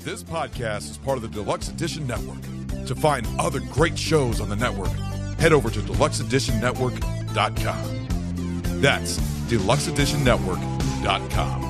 This podcast is part of the Deluxe Edition Network. To find other great shows on the network, head over to deluxeeditionnetwork.com. That's deluxeeditionnetwork.com.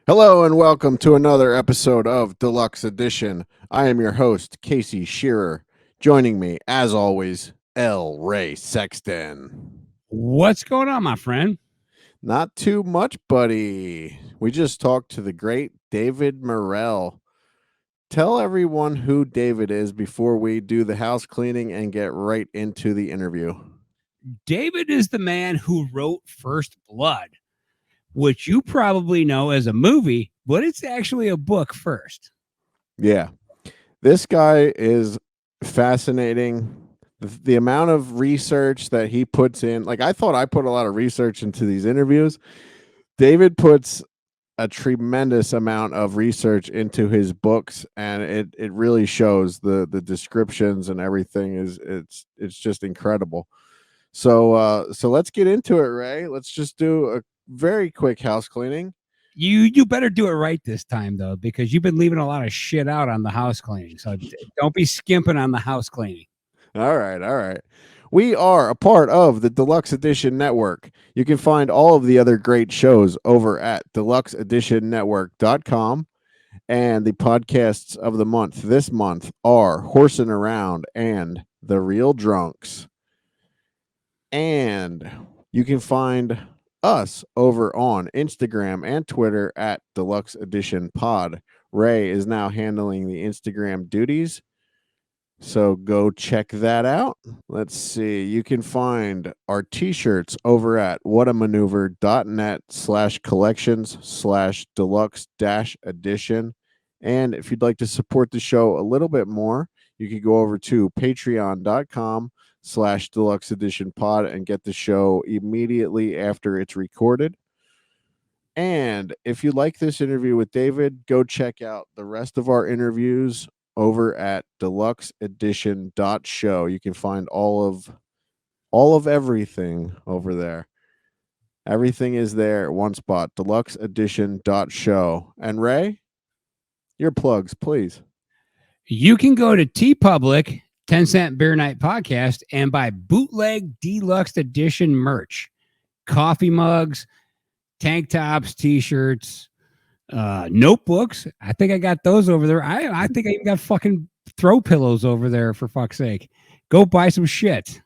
Hello and welcome to another episode of Deluxe Edition. I am your host, Casey Shearer. Joining me, as always, L. Ray Sexton. What's going on, my friend? Not too much, buddy. We just talked to the great David Morrell. Tell everyone who David is before we do the house cleaning and get right into the interview. David is the man who wrote First Blood, which you probably know as a movie, but it's actually a book first. Yeah. This guy is fascinating. The amount of research that he puts in, like I thought I put a lot of research into these interviews. David puts a tremendous amount of research into his books, and it really shows. The descriptions and everything it's just incredible. So let's get into it, Ray. Let's just do a very quick house cleaning. You better do it right this time, though, because you've been leaving a lot of shit out on the house cleaning. So don't be skimping on the house cleaning. All right. We are a part of the Deluxe Edition Network. You can find all of the other great shows over at deluxeeditionnetwork.com. And the podcasts of the month this month are Horsing Around and The Real Drunks. And you can find us over on Instagram and Twitter at Deluxe Edition Pod. Ray is now handling the Instagram duties, so go check that out. Let's see. You can find our t-shirts over at whatamaneuver.net/collections/deluxe-edition. And if you'd like to support the show a little bit more, you can go over to patreon.com/Deluxe Edition Pod and get the show immediately after it's recorded. And if you like this interview with David, go check out the rest of our interviews over at deluxeedition.show. You can find all of everything over there. Everything is there at one spot, deluxeedition.show. And Ray, your plugs, please. You can go to TeePublic, 10 Cent Beer Night Podcast, and buy bootleg Deluxe Edition merch, coffee mugs, tank tops, t-shirts, notebooks. I think I got those over there. I think I even got fucking throw pillows over there, for fuck's sake. Go buy some shit.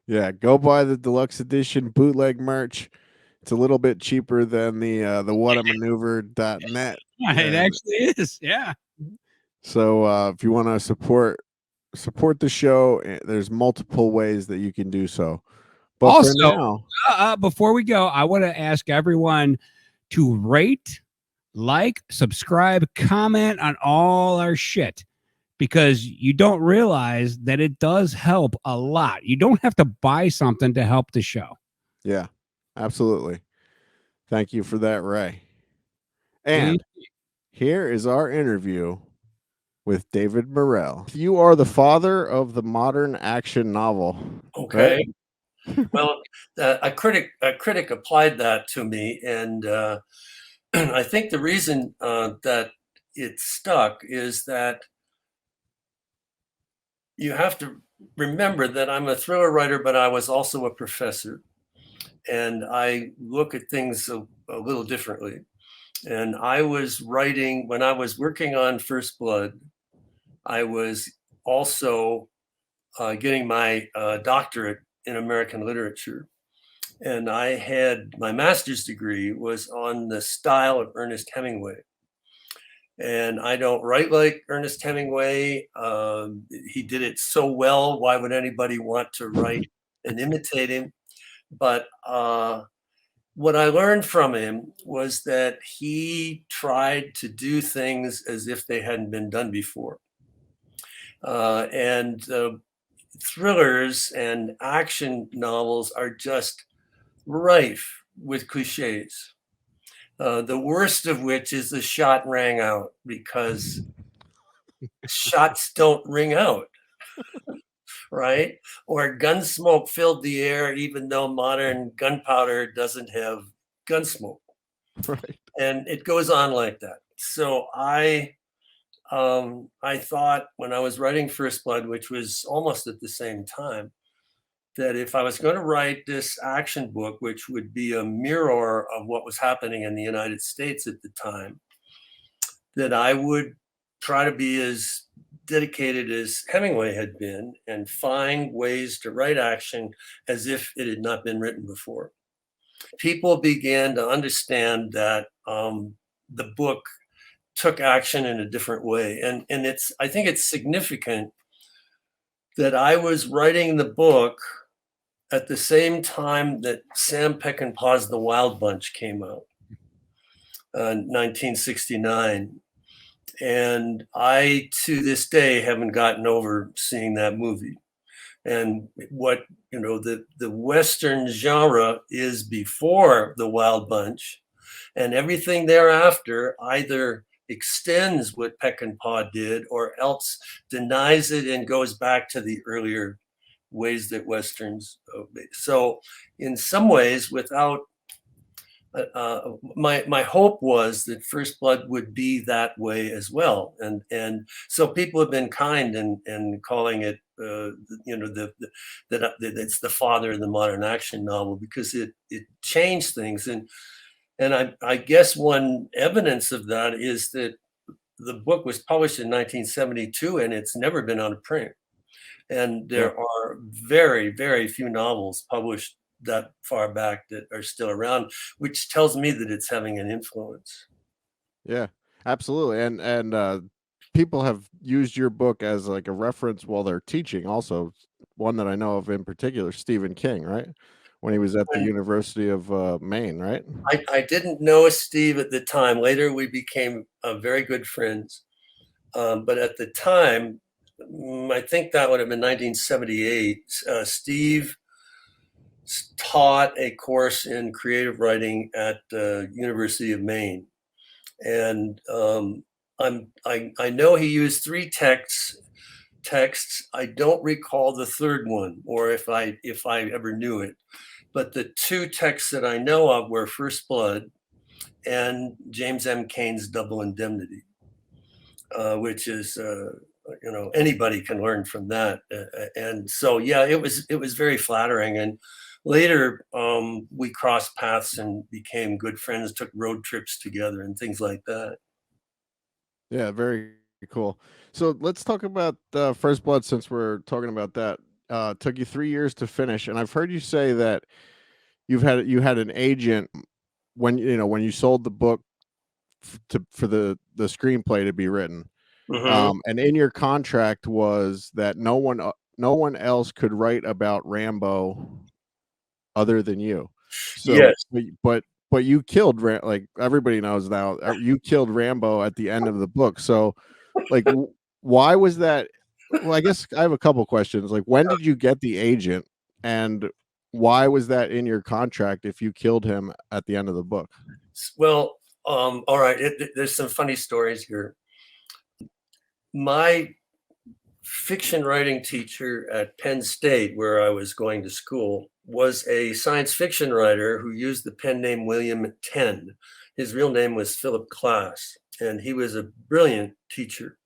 Yeah, go buy the Deluxe Edition bootleg merch. It's a little bit cheaper than the whatamaneuver.net. It actually is, yeah. So if you want to support the show, there's multiple ways that you can do so. But also, for now, before we go, I want to ask everyone to rate, like, subscribe, comment on all our shit, because you don't realize that it does help a lot. You don't have to buy something to help the show. Yeah, absolutely. Thank you for that, Ray. And here is our interview with David Morrell. You are the father of the modern action novel. Okay. Right? Well, a critic applied that to me, and I think the reason that it stuck is that you have to remember that I'm a thriller writer, but I was also a professor, and I look at things a little differently. And I was writing, when I was working on First Blood, I was also getting my doctorate in American literature. and I had my master's degree was on the style of Ernest Hemingway. And I don't write like Ernest Hemingway. He did it so well. Why would anybody want to write and imitate him? But what I learned from him was that he tried to do things as if they hadn't been done before. And thrillers and action novels are just rife with cliches. The worst of which is the shot rang out, because shots don't ring out, right? Or gun smoke filled the air, even though modern gunpowder doesn't have gun smoke. Right. And it goes on like that. So I thought when I was writing First Blood, which was almost at the same time, that if I was going to write this action book, which would be a mirror of what was happening in the United States at the time, that I would try to be as dedicated as Hemingway had been and find ways to write action as if it had not been written before. People began to understand that the book took action in a different way. And I think it's significant that I was writing the book at the same time that Sam Peckinpah's The Wild Bunch came out, 1969. And I, to this day, haven't gotten over seeing that movie. And what, the Western genre is before The Wild Bunch, and everything thereafter either extends what Peckinpah did or else denies it and goes back to the earlier ways that Westerns obey. So in some ways, without my hope was that First Blood would be that way as well, and so people have been kind in calling it that it's the father of the modern action novel, because it changed things, and I guess one evidence of that is that the book was published in 1972 and it's never been out of print, and there are very, very few novels published that far back that are still around, which tells me that it's having an influence. Yeah, absolutely. And people have used your book as like a reference while they're teaching. Also, one that I know of in particular, Stephen King, right? When he was at the University of Maine, right? I didn't know Steve at the time. Later, we became very good friends. But at the time, I think that would have been 1978. Steve taught a course in creative writing at the University of Maine, and I know he used 3 texts. I don't recall the third one, or if I ever knew it. But the 2 texts that I know of were First Blood and James M. Cain's Double Indemnity, which is anybody can learn from that. And so yeah, it was very flattering. And later, we crossed paths and became good friends, took road trips together and things like that. Yeah, very cool. So let's talk about First Blood, since we're talking about that. Took you 3 years to finish, and I've heard you say that you had an agent when you sold the book for the screenplay to be written. Mm-hmm. And in your contract was that no one else could write about Rambo other than you. So, Yes. but you killed like everybody knows now. You killed Rambo at the end of the book. So, like, why was that? Well, I guess I have a couple questions. Like, when did you get the agent, and why was that in your contract if you killed him at the end of the book? Well, all right. There's some funny stories here. My fiction writing teacher at Penn State, where I was going to school, was a science fiction writer who used the pen name William Tenn. His real name was Philip Klass, and he was a brilliant teacher.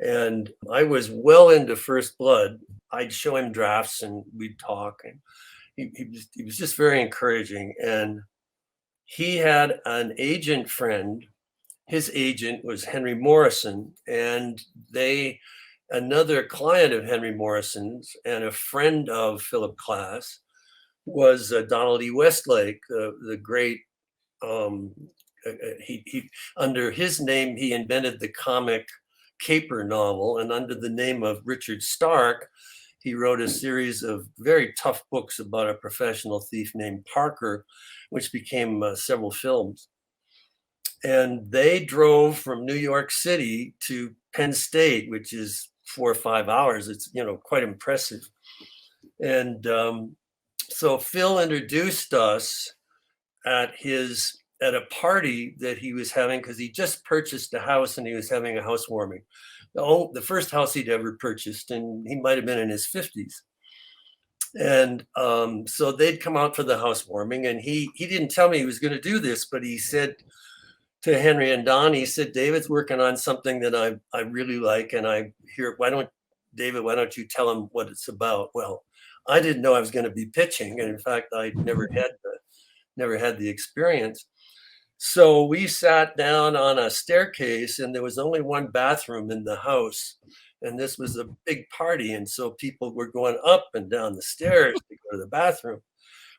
And I was well into First Blood. I'd show him drafts and we'd talk, and he was just very encouraging. And he had an agent friend. His agent was Henry Morrison, and another client of Henry Morrison's and a friend of Philip Klass was Donald E. Westlake, the great. He under his name he invented the comic caper novel, and under the name of Richard Stark, he wrote a series of very tough books about a professional thief named Parker, which became several films. And they drove from New York City to Penn State, which is 4 or 5 hours. It's, quite impressive. And so Phil introduced us at a party that he was having, because he just purchased a house and he was having a housewarming. The first house he'd ever purchased, and he might have been in his 50s. And so they'd come out for the housewarming, and he didn't tell me he was going to do this, but he said to Henry and Don, he said, David's working on something that I really like, and I hear, why don't you tell him what it's about? Well, I didn't know I was going to be pitching, and in fact, I never had the experience. So we sat down on a staircase, and there was only one bathroom in the house, and this was a big party, and so people were going up and down the stairs to go to the bathroom.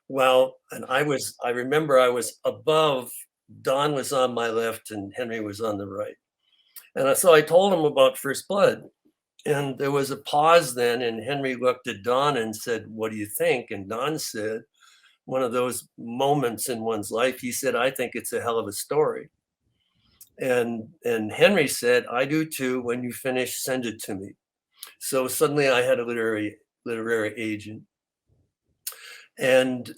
Well, and I remember I was above. Don was on my left and Henry was on the right. And so I told him about First Blood. And there was a pause then, and Henry looked at Don and said, what do you think? And Don said, one of those moments in one's life, he said, I think it's a hell of a story. And Henry said, I do too. When you finish, send it to me. So suddenly I had a literary agent. And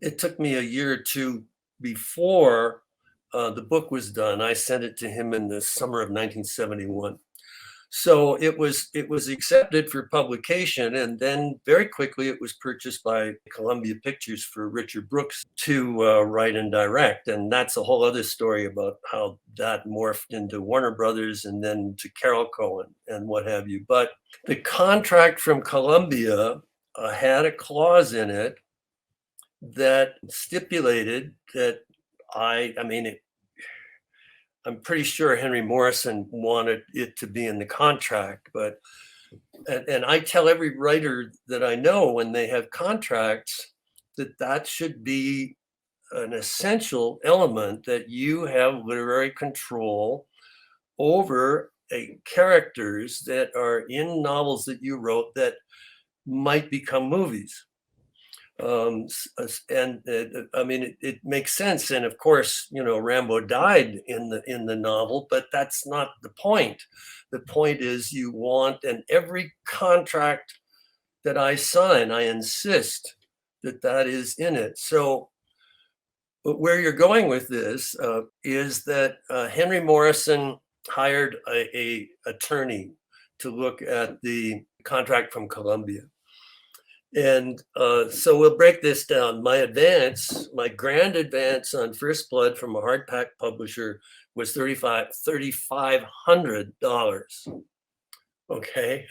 it took me a year or two before the book was done. I sent it to him in the summer of 1971. So it was accepted for publication, and then very quickly it was purchased by Columbia Pictures for Richard Brooks to write and direct. And that's a whole other story about how that morphed into Warner Brothers and then to Carol Cohen and what have you. But the contract from Columbia had a clause in it that stipulated that I'm pretty sure Henry Morrison wanted it to be in the contract, but and I tell every writer that I know when they have contracts that should be an essential element, that you have literary control over characters that are in novels that you wrote that might become movies. It makes sense. And of course, Rambo died in the novel, but that's not the point. The point is you want, and every contract that I sign, I insist that is in it. So where you're going with this is that Henry Morrison hired a attorney to look at the contract from Columbia. And so we'll break this down. My grand advance on First Blood from a hardback publisher was $3,500. Okay.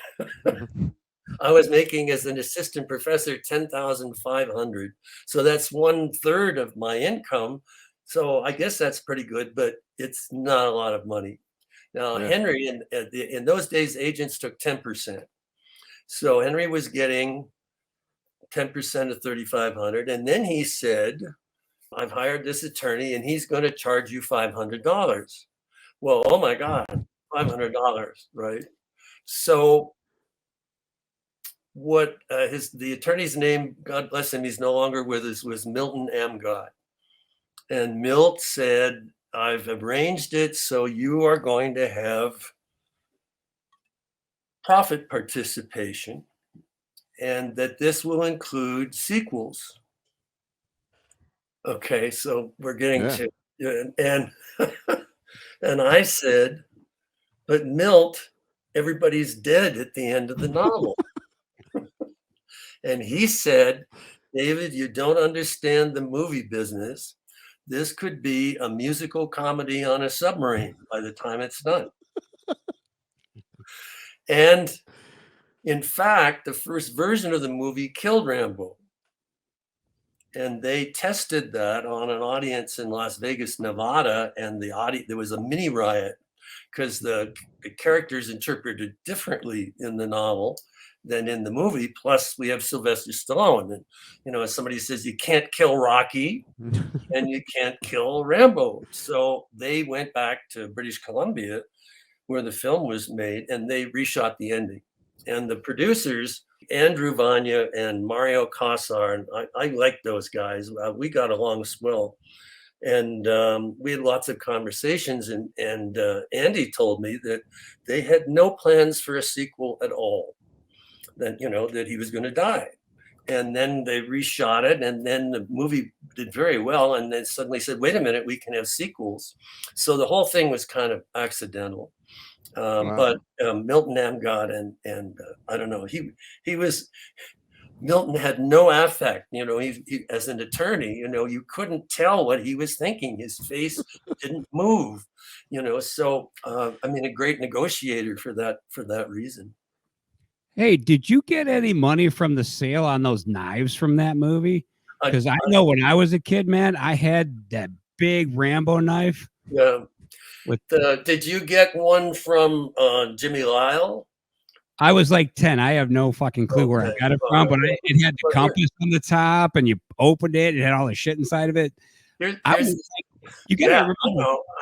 I was making as an assistant professor $10,500. So that's 1/3 of my income. So I guess that's pretty good, but it's not a lot of money. Now, yeah. Henry, in those days, agents took 10%. So Henry was getting 10% of $3,500. And then he said, I've hired this attorney and he's going to charge you $500. Well, oh my God, $500, right? So what the attorney's name, God bless him, he's no longer with us, was Milton Amgott. And Milt said, I've arranged it so you are going to have profit participation, and that this will include sequels. Okay, so we're getting to, and and I said, but Milt, everybody's dead at the end of the novel. And he said, David, you don't understand the movie business. This could be a musical comedy on a submarine by the time it's done. And in fact, the first version of the movie killed Rambo. And they tested that on an audience in Las Vegas, Nevada, and there was a mini riot because the characters interpreted differently in the novel. than in the movie. Plus, we have Sylvester Stallone, and as somebody says, you can't kill Rocky and you can't kill Rambo. So they went back to British Columbia, where the film was made, and they reshot the ending. And the producers, Andrew Vanya and Mario Kassar, and I like those guys. We got along swell. And we had lots of conversations, and Andy told me that they had no plans for a sequel at all, that that he was going to die. And then they reshot it, and then the movie did very well, and then suddenly said, wait a minute, we can have sequels. So the whole thing was kind of accidental. Wow. But Milton Amgod and I don't know, Milton had no affect, he as an attorney, you couldn't tell what he was thinking. His face didn't move, so I mean, a great negotiator for that reason. Hey, did you get any money from the sale on those knives from that movie? Because I know when I was a kid, man, I had that big Rambo knife. Yeah. Did you get one from Jimmy Lyle? I was like 10. I have no fucking clue where I got it from, but it had the compass on the top, and you opened it. It had all the shit inside of it. I was like, you gotta remember,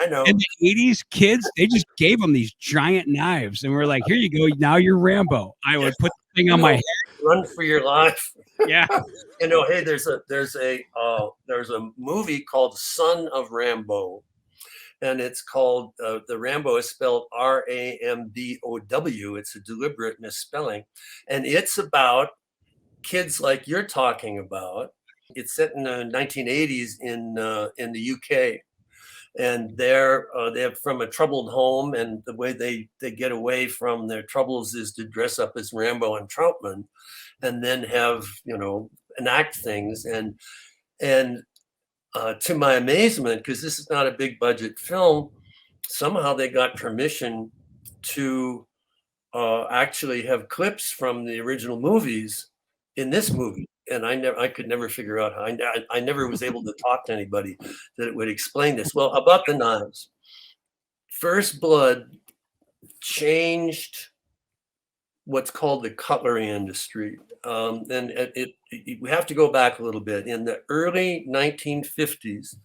I know. In the 80s, kids, they just gave them these giant knives, and we're like, here you go. Now you're Rambo. I would put the thing on my head. Run for your life. Yeah. Hey, there's a movie called Son of Rambo. And it's called, the Rambo is spelled Rambow. It's a deliberate misspelling. And it's about kids like you're talking about. It's set in the 1980s in the UK. And they're from a troubled home. And the way they get away from their troubles is to dress up as Rambo and Troutman, and then have, enact things. And to my amazement, because this is not a big budget film, somehow they got permission to actually have clips from the original movies in this movie. And I could never figure out how. I never was able to talk to anybody that would explain this. Well, about the knives, First Blood changed what's called the cutlery industry. And we have to go back a little bit. In the early 1950s,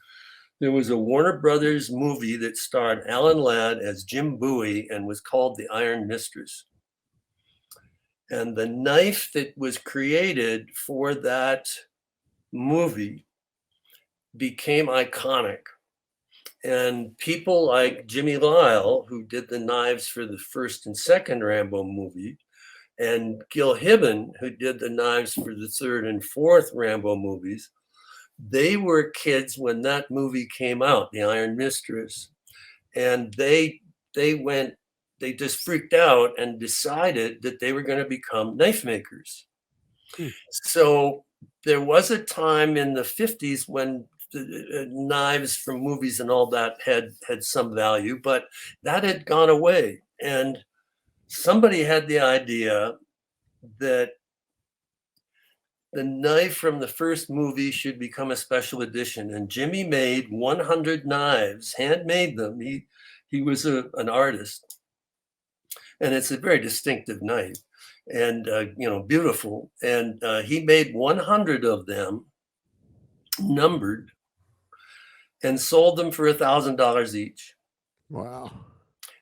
there was a Warner Brothers movie that starred Alan Ladd as Jim Bowie and was called The Iron Mistress. And the knife that was created for that movie became iconic. And people like Jimmy Lyle, who did the knives for the first and second Rambo movie, and Gil Hibben, who did the knives for the third and fourth Rambo movies, they were kids when that movie came out, The Iron Mistress. And they just freaked out and decided that they were going to become knife makers. So there was a time in the 50s when the knives from movies and all that had some value, but that had gone away. And somebody had the idea that the knife from the first movie should become a special edition. And Jimmy made 100 knives, handmade them. He was an artist. And it's a very distinctive knife and, beautiful. And he made 100 of them, numbered, and sold them for $1,000 each. Wow.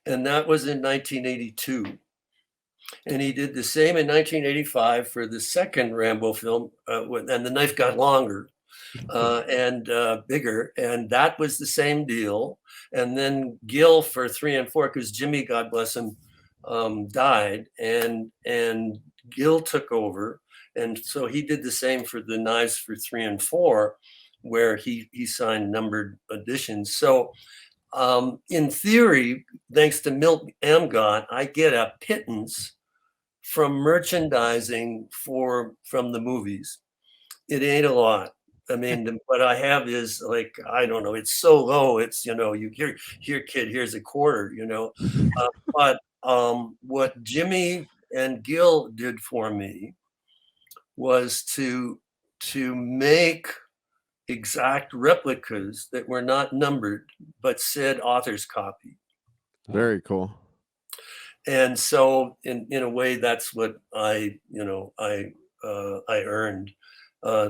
And that was in 1982. And he did the same in 1985 for the second Rambo film. And the knife got longer and bigger. And that was the same deal. And then Gil for 3 and 4, because Jimmy, God bless him, died. And Gil took over. And so he did the same for the knives for 3 and 4, where he signed numbered editions. So in theory, thanks to Milt Amgott, I get a pittance from merchandising from the movies. It ain't a lot. I mean, what I have is like, I don't know, it's so low. It's, you here kid, here's a quarter, but what Jimmy and Gil did for me was to make exact replicas that were not numbered, but said author's copy. Very cool. And so in a way, that's what I earned.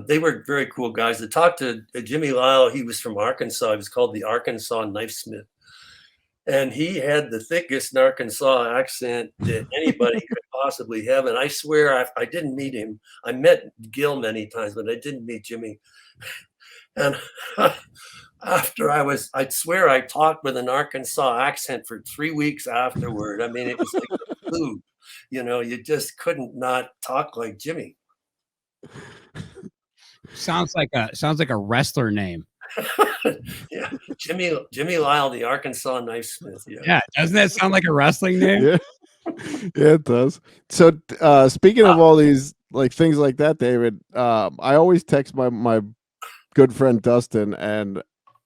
They were very cool guys. To talk to Jimmy Lyle, he was from Arkansas. He was called the Arkansas Knifesmith. And he had the thickest Arkansas accent that anybody could possibly have. And I swear I didn't meet him. I met Gil many times, but I didn't meet Jimmy. And after I swear I talked with an Arkansas accent for 3 weeks afterward. I mean, it was like the flu. You just couldn't not talk like Jimmy. Sounds like a wrestler name. Yeah, Jimmy Lyle, the Arkansas Knifesmith. Yeah, doesn't that sound like a wrestling name? Yeah. Yeah, it does. So speaking of all these like things like that, David, I always text my good friend Dustin and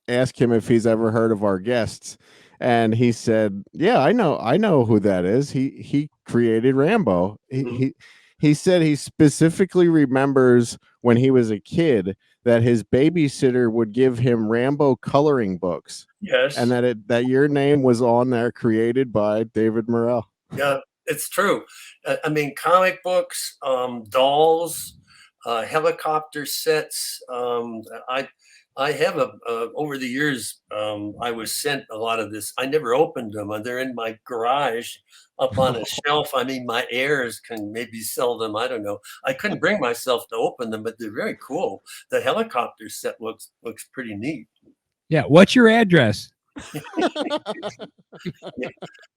ask him if he's ever heard of our guests. And he said, "Yeah, I know who that is. He created Rambo." He said he specifically remembers when he was a kid that his babysitter would give him Rambo coloring books. Yes. And that your name was on there, created by David Morrell. Yeah, it's true. I mean, comic books, dolls, helicopter sets. I have over the years, I was sent a lot of this. I never opened them. They're in my garage up on a shelf. I mean, my heirs can maybe sell them. I don't know. I couldn't bring myself to open them, but they're very cool. The helicopter set looks pretty neat. Yeah. What's your address?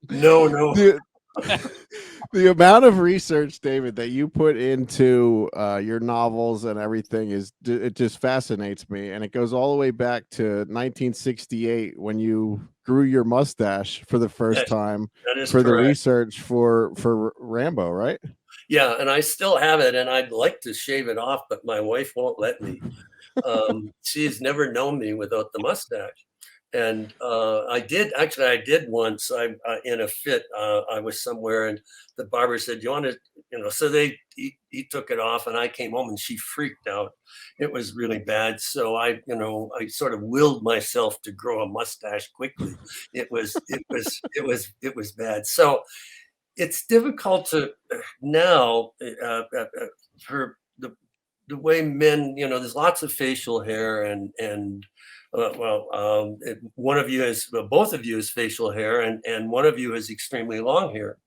No. The amount of research, David, that you put into your novels and everything it just fascinates me. And it goes all the way back to 1968 when you grew your mustache for the first time for the research for Rambo, right? Yeah, and I still have it, and I'd like to shave it off, but my wife won't let me. She's never known me without the mustache. And I did once. I in a fit. I was somewhere, and the barber said, "You want to?" So he took it off, and I came home, and she freaked out. It was really bad. So I sort of willed myself to grow a mustache quickly. It was bad. So it's difficult to now for the way men. There's lots of facial hair and. One of you has, both of you has facial hair, and one of you has extremely long hair.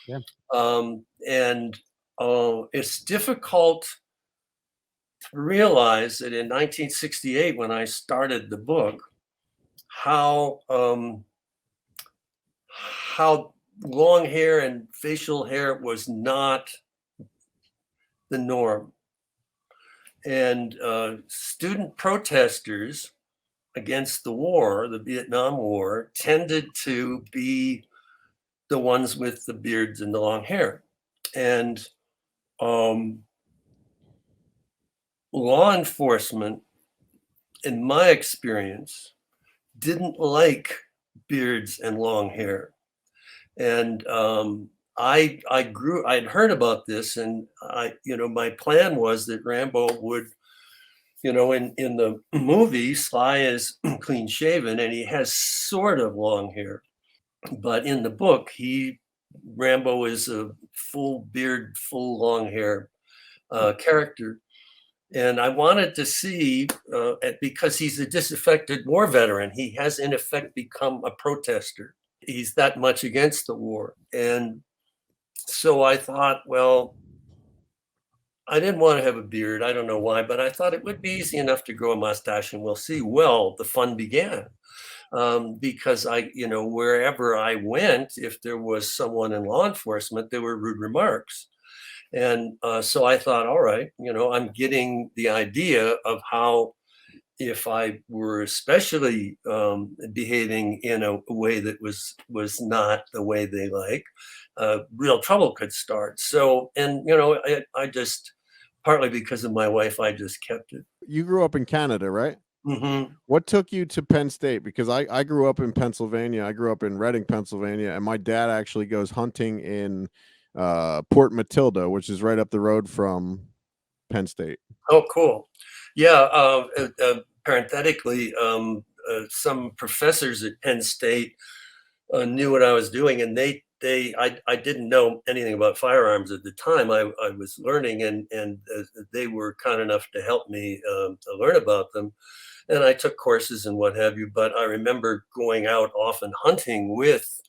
Yeah. And it's difficult to realize that in 1968, when I started the book, how long hair and facial hair was not the norm. And student protesters against the war, the Vietnam War, tended to be the ones with the beards and the long hair. And law enforcement, in my experience, didn't like beards and long hair. And I'd heard about this, and my plan was that Rambo would, in the movie, Sly is clean shaven and he has sort of long hair, but in the book, Rambo is a full beard, full long hair character. And I wanted to see, because he's a disaffected war veteran, he has in effect become a protester. He's that much against the war. And so I thought, well, I didn't want to have a beard. I don't know why, but I thought it would be easy enough to grow a mustache, and we'll see. Well, the fun began because wherever I went, if there was someone in law enforcement, there were rude remarks. And so I thought, all right, I'm getting the idea of how, if I were especially behaving in a way that was not the way they like, real trouble could start. So, and I just, partly because of my wife, I just kept it. You grew up in Canada, right? Mm-hmm. What took you to Penn State? Because I grew up in Pennsylvania. I grew up in Reading, Pennsylvania, and my dad actually goes hunting in Port Matilda, which is right up the road from Penn State. Oh, cool. Yeah. Parenthetically, some professors at Penn State knew what I was doing, and they I didn't know anything about firearms at the time. I was learning, and they were kind enough to help me learn about them. And I took courses and what have you. But I remember going out often hunting with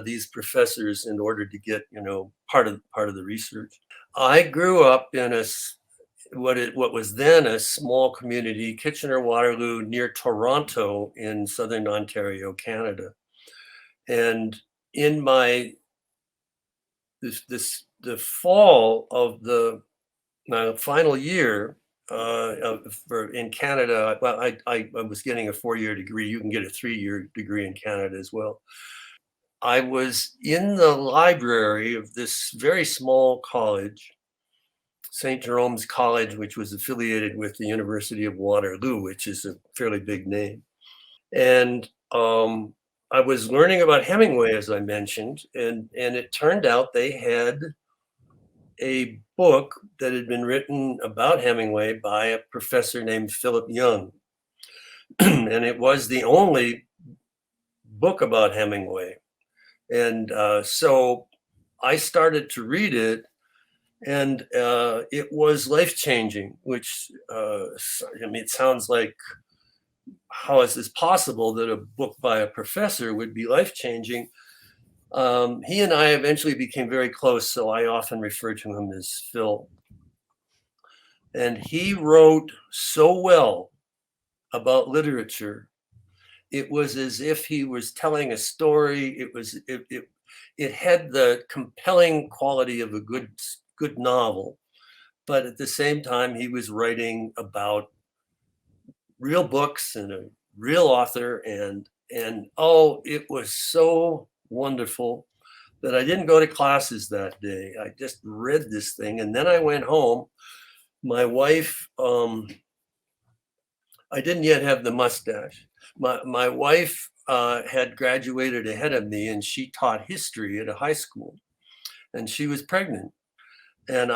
these professors in order to get, part of the research. I grew up in what was then a small community, Kitchener-Waterloo, near Toronto in southern Ontario, Canada. And in the fall of my final year in Canada, well, I was getting a 4-year degree. You can get a 3-year degree in Canada as well. I was in the library of this very small college, St. Jerome's College, which was affiliated with the University of Waterloo, which is a fairly big name. And I was learning about Hemingway, as I mentioned, and it turned out they had a book that had been written about Hemingway by a professor named Philip Young. And it was the only book about Hemingway. And so I started to read it, and it was life-changing, which, it sounds like, how is this possible that a book by a professor would be life-changing? He and I eventually became very close, so I often refer to him as Phil. And he wrote so well about literature. It was as if he was telling a story. It had the compelling quality of a good novel, but at the same time, he was writing about real books and a real author, and oh, it was so wonderful that I didn't go to classes that day. I just read this thing, and then I went home. My wife, I didn't yet have the mustache. My wife had graduated ahead of me, and she taught history at a high school, and she was pregnant. And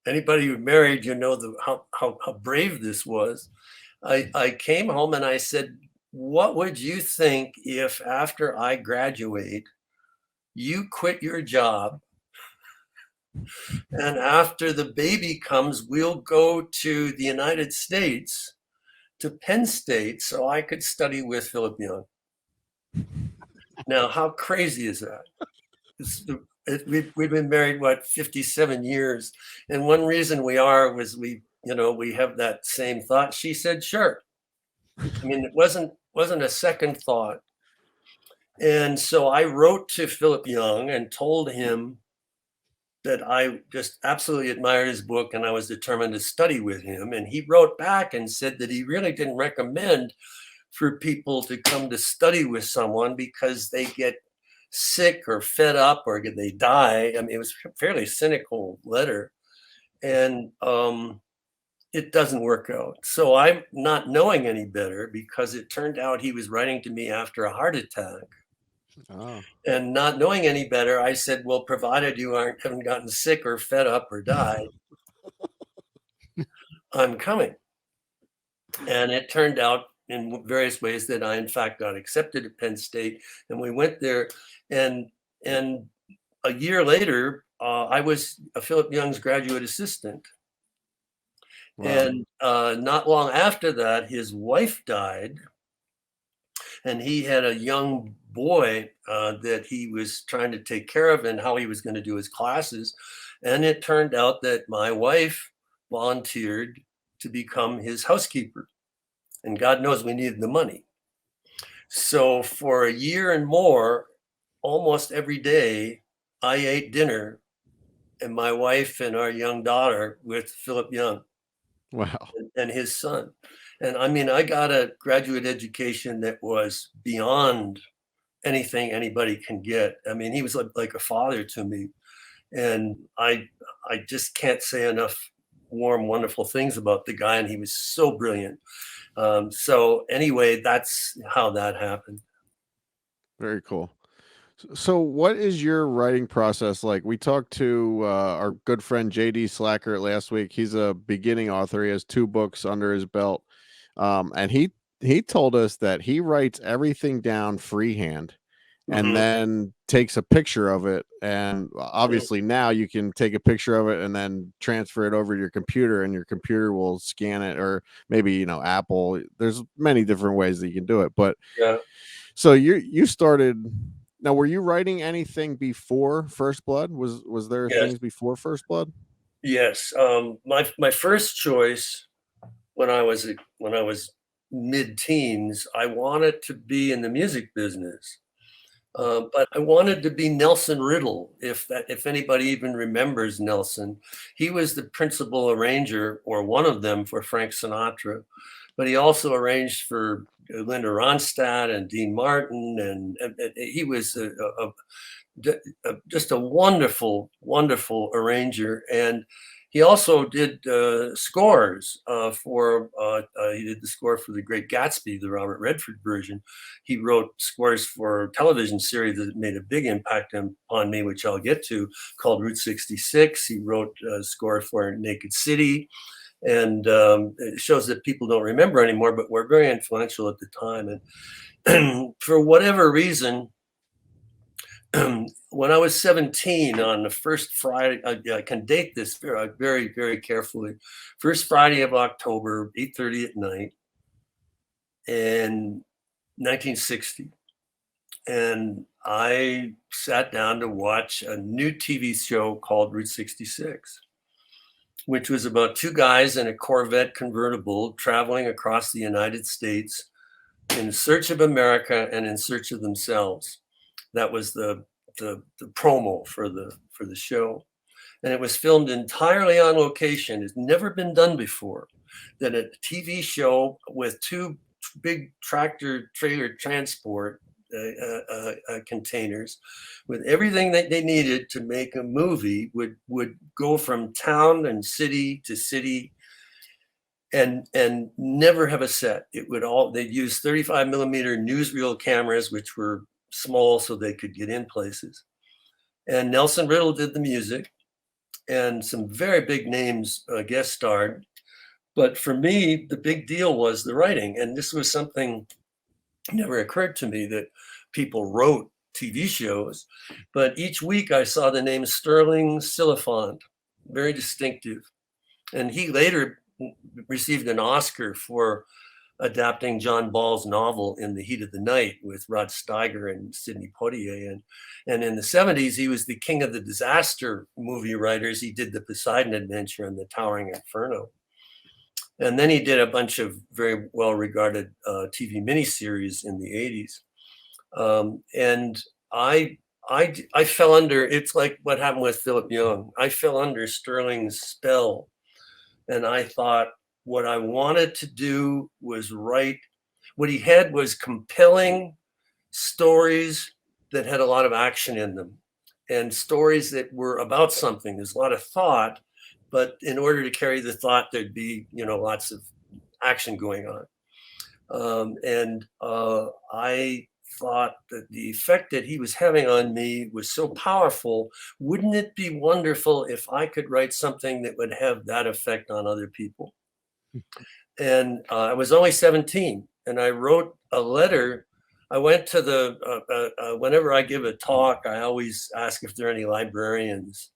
anybody who married, how brave this was. I came home and I said, what would you think if after I graduate, you quit your job, and after the baby comes, we'll go to the United States, to Penn State, so I could study with Philip Young? Now, how crazy is that? We've been married, 57 years. And one reason we was we have that same thought. She said, sure. I mean, it wasn't a second thought. And so I wrote to Philip Young and told him that I just absolutely admired his book, and I was determined to study with him. And he wrote back and said that he really didn't recommend for people to come to study with someone because they get sick or fed up or they die. I mean, it was a fairly cynical letter, and it doesn't work out. So I'm not knowing any better, because it turned out he was writing to me after a heart attack. Oh. And not knowing any better, I said, well, provided you haven't gotten sick or fed up or died, I'm coming. And it turned out in various ways that I, in fact, got accepted at Penn State, and we went there. And a year later, I was Philip Young's graduate assistant. Wow. And not long after that, his wife died, and he had a young boy that he was trying to take care of, and how he was going to do his classes. And it turned out that my wife volunteered to become his housekeeper. And God knows we needed the money. So for a year and more, almost every day, I ate dinner, and my wife and our young daughter, with Philip Young. Wow. And his son. And I mean, I got a graduate education that was beyond anything anybody can get. I mean, he was like a father to me. And I just can't say enough warm, wonderful things about the guy. And he was so brilliant. So anyway, that's how that happened. Very cool. So what is your writing process like? We talked to our good friend JD Slacker last week. He's a beginning author. He has 2 books under his belt. And he told us that he writes everything down freehand. and then takes a picture of it. And obviously now you can take a picture of it and then transfer it over to your computer, and your computer will scan it, or maybe, Apple. There's many different ways that you can do it. But Yeah. so you started. Now, were you writing anything before First Blood? Was there Yes. things before First Blood? Yes. My first choice when I was mid-teens, I wanted to be in the music business. But I wanted to be Nelson Riddle, if anybody even remembers Nelson. He was the principal arranger, or one of them, for Frank Sinatra, but he also arranged for Linda Ronstadt and Dean Martin, and he was just a wonderful, wonderful arranger. And he also did scores he did the score for The Great Gatsby, the Robert Redford version. He wrote scores for a television series that made a big impact on me, which I'll get to, called Route 66. He wrote a score for Naked City. And it shows that people don't remember anymore, but were very influential at the time. And for whatever reason, when I was 17, on the first Friday, I can date this very, very carefully. First Friday of October, 8:30 at night, in 1960, and I sat down to watch a new TV show called Route 66, which was about two guys in a Corvette convertible traveling across the United States in search of America and in search of themselves. That was the promo for the show, and it was filmed entirely on location. It's never been done before, that a TV show with two big tractor trailer transport containers with everything that they needed to make a movie would go from town and city to city, and never have a set. They'd use 35 millimeter newsreel cameras, which were small so they could get in places. And Nelson Riddle did the music, and some very big names guest starred. But for me, the big deal was the writing. And this was something never occurred to me, that people wrote TV shows. But each week I saw the name Sterling Silliphant, very distinctive. And he later received an Oscar for adapting John Ball's novel In the Heat of the Night with Rod Steiger and Sidney Poitier. And in the 70s, he was the king of the disaster movie writers. He did the Poseidon Adventure and the Towering Inferno. And then he did a bunch of very well-regarded TV miniseries in the 80s. And I fell under, it's like what happened with Philip Young. I fell under Sterling's spell. And I thought, what I wanted to do was write. What he had was compelling stories that had a lot of action in them, and stories that were about something. There's a lot of thought, but in order to carry the thought, there'd be, lots of action going on. I thought that the effect that he was having on me was so powerful. Wouldn't it be wonderful if I could write something that would have that effect on other people? And I was only 17, and I wrote a letter. I went to whenever I give a talk, I always ask if there are any librarians,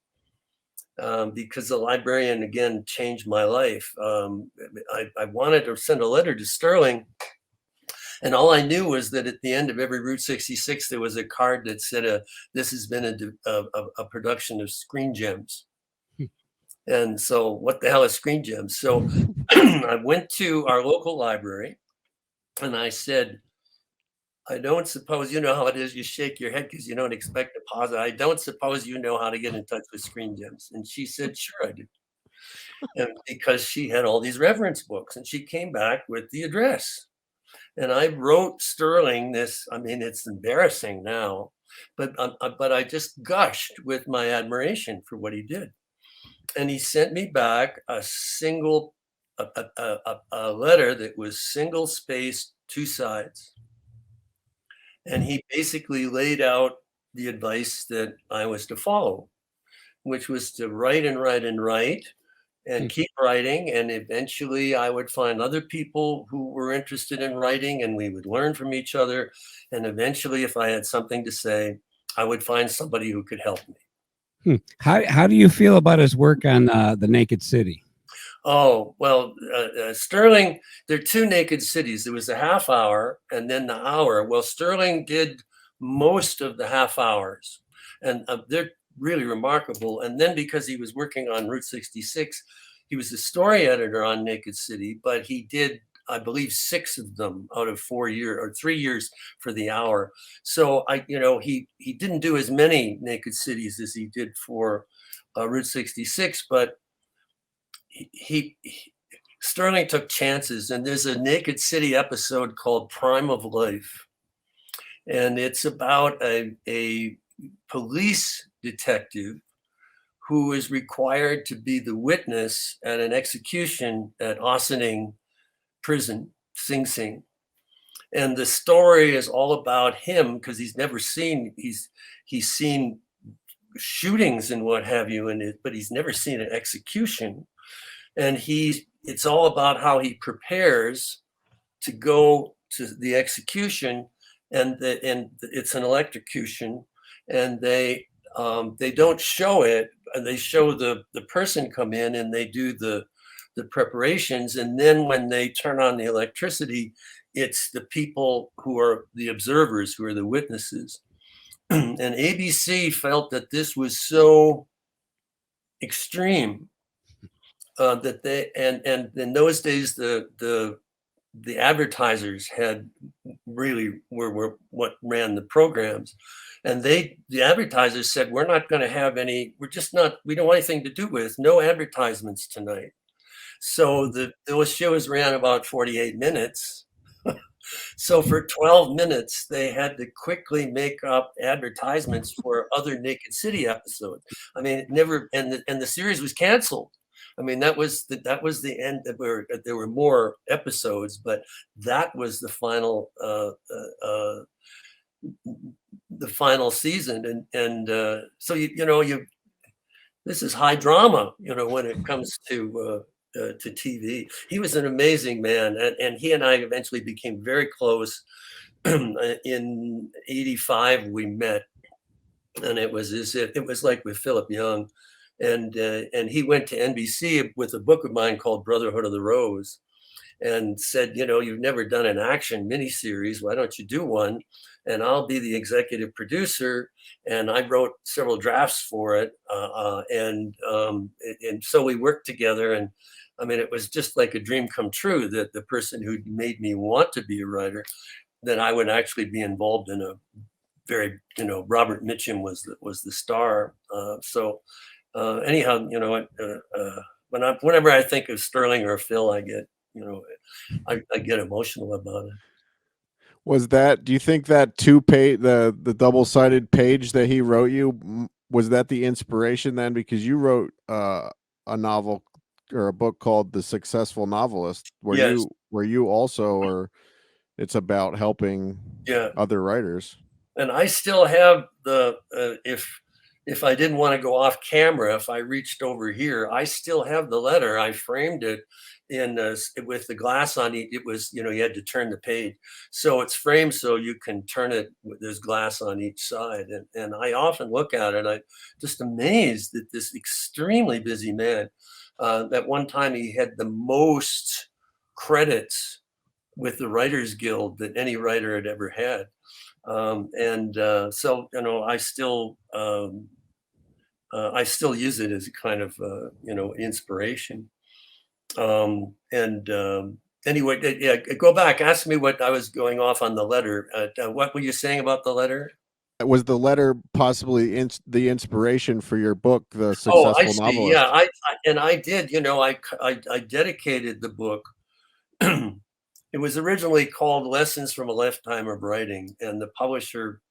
because the librarian, again, changed my life. I wanted to send a letter to Sterling, and all I knew was that at the end of every Route 66, there was a card that said, this has been a production of Screen Gems. And so what the hell is Screen Gems? So I went to our local library and I said, I don't suppose you know how it is. You shake your head because you don't expect a pause. I don't suppose you know how to get in touch with Screen Gems. And she said, sure, I do. And because she had all these reference books, and she came back with the address. And I wrote Sterling this. I mean, it's embarrassing now, but I just gushed with my admiration for what he did. And he sent me back a letter that was single spaced, 2 sides. And he basically laid out the advice that I was to follow, which was to write and write and write, and keep writing. And eventually I would find other people who were interested in writing, and we would learn from each other. And eventually, if I had something to say, I would find somebody who could help me. How do you feel about his work on The Naked City? Oh, well, Sterling, there are two Naked Cities. There was a half hour and then the hour. Well, Sterling did most of the half hours, and they're really remarkable. And then because he was working on Route 66, he was the story editor on Naked City, but he did, I believe, 6 of them out of 4 years or 3 years for the hour. So he didn't do as many Naked Cities as he did for Route 66, but Sterling took chances. And there's a Naked City episode called Prime of Life, and it's about a police detective who is required to be the witness at an execution at Ossining Prison, Sing Sing. And the story is all about him because he's seen shootings and what have you in it, but he's never seen an execution. And it's all about how he prepares to go to the execution, and it's an electrocution, and they don't show it, and they show the person come in and they do the preparations, and then when they turn on the electricity, it's the people who are the observers, who are the witnesses. And ABC felt that this was so extreme that they and in those days the advertisers had really were what ran the programs, and the advertisers said, we're not going to have any, we don't want anything to do with, no advertisements tonight. So those shows ran about 48 minutes. So for 12 minutes, they had to quickly make up advertisements for other Naked City episodes. I mean, it never, and the series was canceled. I mean, that was the end. There were more episodes, but that was the final season. And so this is high drama, when it comes to TV. He was an amazing man, and he and I eventually became very close. In '85, we met, and it was like with Philip Young. And he went to NBC with a book of mine called Brotherhood of the Rose, and said, you've never done an action miniseries. Why don't you do one? And I'll be the executive producer. And I wrote several drafts for it. And so we worked together. And I mean, it was just like a dream come true that the person who made me want to be a writer, that I would actually be involved in a very, Robert Mitchum was the star. Anyhow, whenever I think of Sterling or Phil, I get, I get emotional about it. Do you think that the double-sided page that he wrote you, was that the inspiration then? Because you wrote a novel or a book called The Successful Novelist, Yes. where you also are, it's about helping other writers. And I still have if I didn't want to go off camera, if I reached over here, I still have the letter. I framed it with the glass on it. It was, you had to turn the page. So it's framed so you can turn it, there's glass on each side. And I often look at it, and I'm just amazed that this extremely busy man, at one time he had the most credits with the Writers Guild that any writer had ever had. So I still use it as a kind of inspiration. Anyway, go back. Ask me what I was going off on the letter. What were you saying about the letter? Was the letter possibly the inspiration for your book, The Successful Novelist? Yeah, I did. I dedicated the book. It was originally called Lessons from a Lifetime of Writing, and the publisher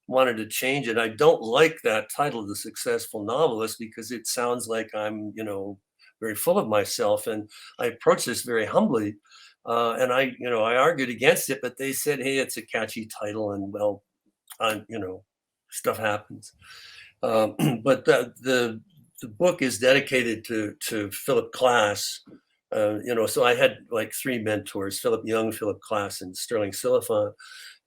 wanted to change it. I don't like that title, The Successful Novelist, because it sounds like I'm, very full of myself. And I approached this very humbly. And I argued against it, but they said, hey, it's a catchy title, and stuff happens. But the the book is dedicated to Philip Klass. So I had like 3 mentors: Philip Young, Philip Klass, and Sterling Silliphant,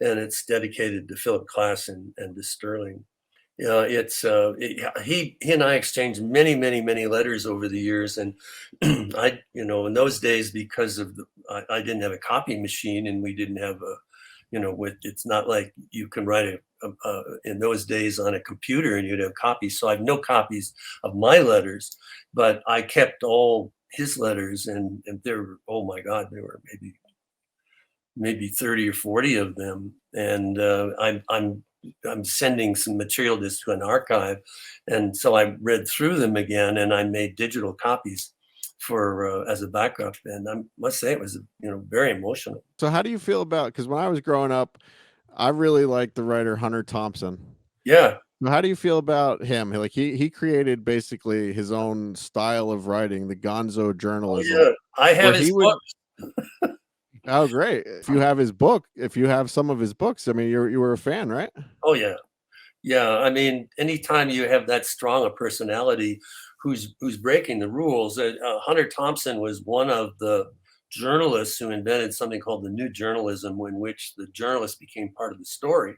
and it's dedicated to Philip Klass and to Sterling. He and I exchanged many letters over the years, and in those days, because of I didn't have a copy machine, and we didn't have it's not like you can write in those days on a computer and you'd have copies. So I have no copies of my letters, but I kept all his letters, and there were, oh my God, there were maybe 30 or 40 of them, and I'm sending some material just to an archive, and so I read through them again, and I made digital copies for as a backup, and I must say it was very emotional. So how do you feel about, because when I was growing up, I really liked the writer Hunter Thompson. Yeah. How do you feel about him? Like he created basically his own style of writing, the gonzo journalism. Oh, yeah. I have his book. Oh, great. If you have his book, if you have some of his books, I mean, you were a fan, right? Oh, yeah. Yeah. I mean, anytime you have that strong a personality who's breaking the rules, Hunter Thompson was one of the journalists who invented something called the new journalism, in which the journalist became part of the story,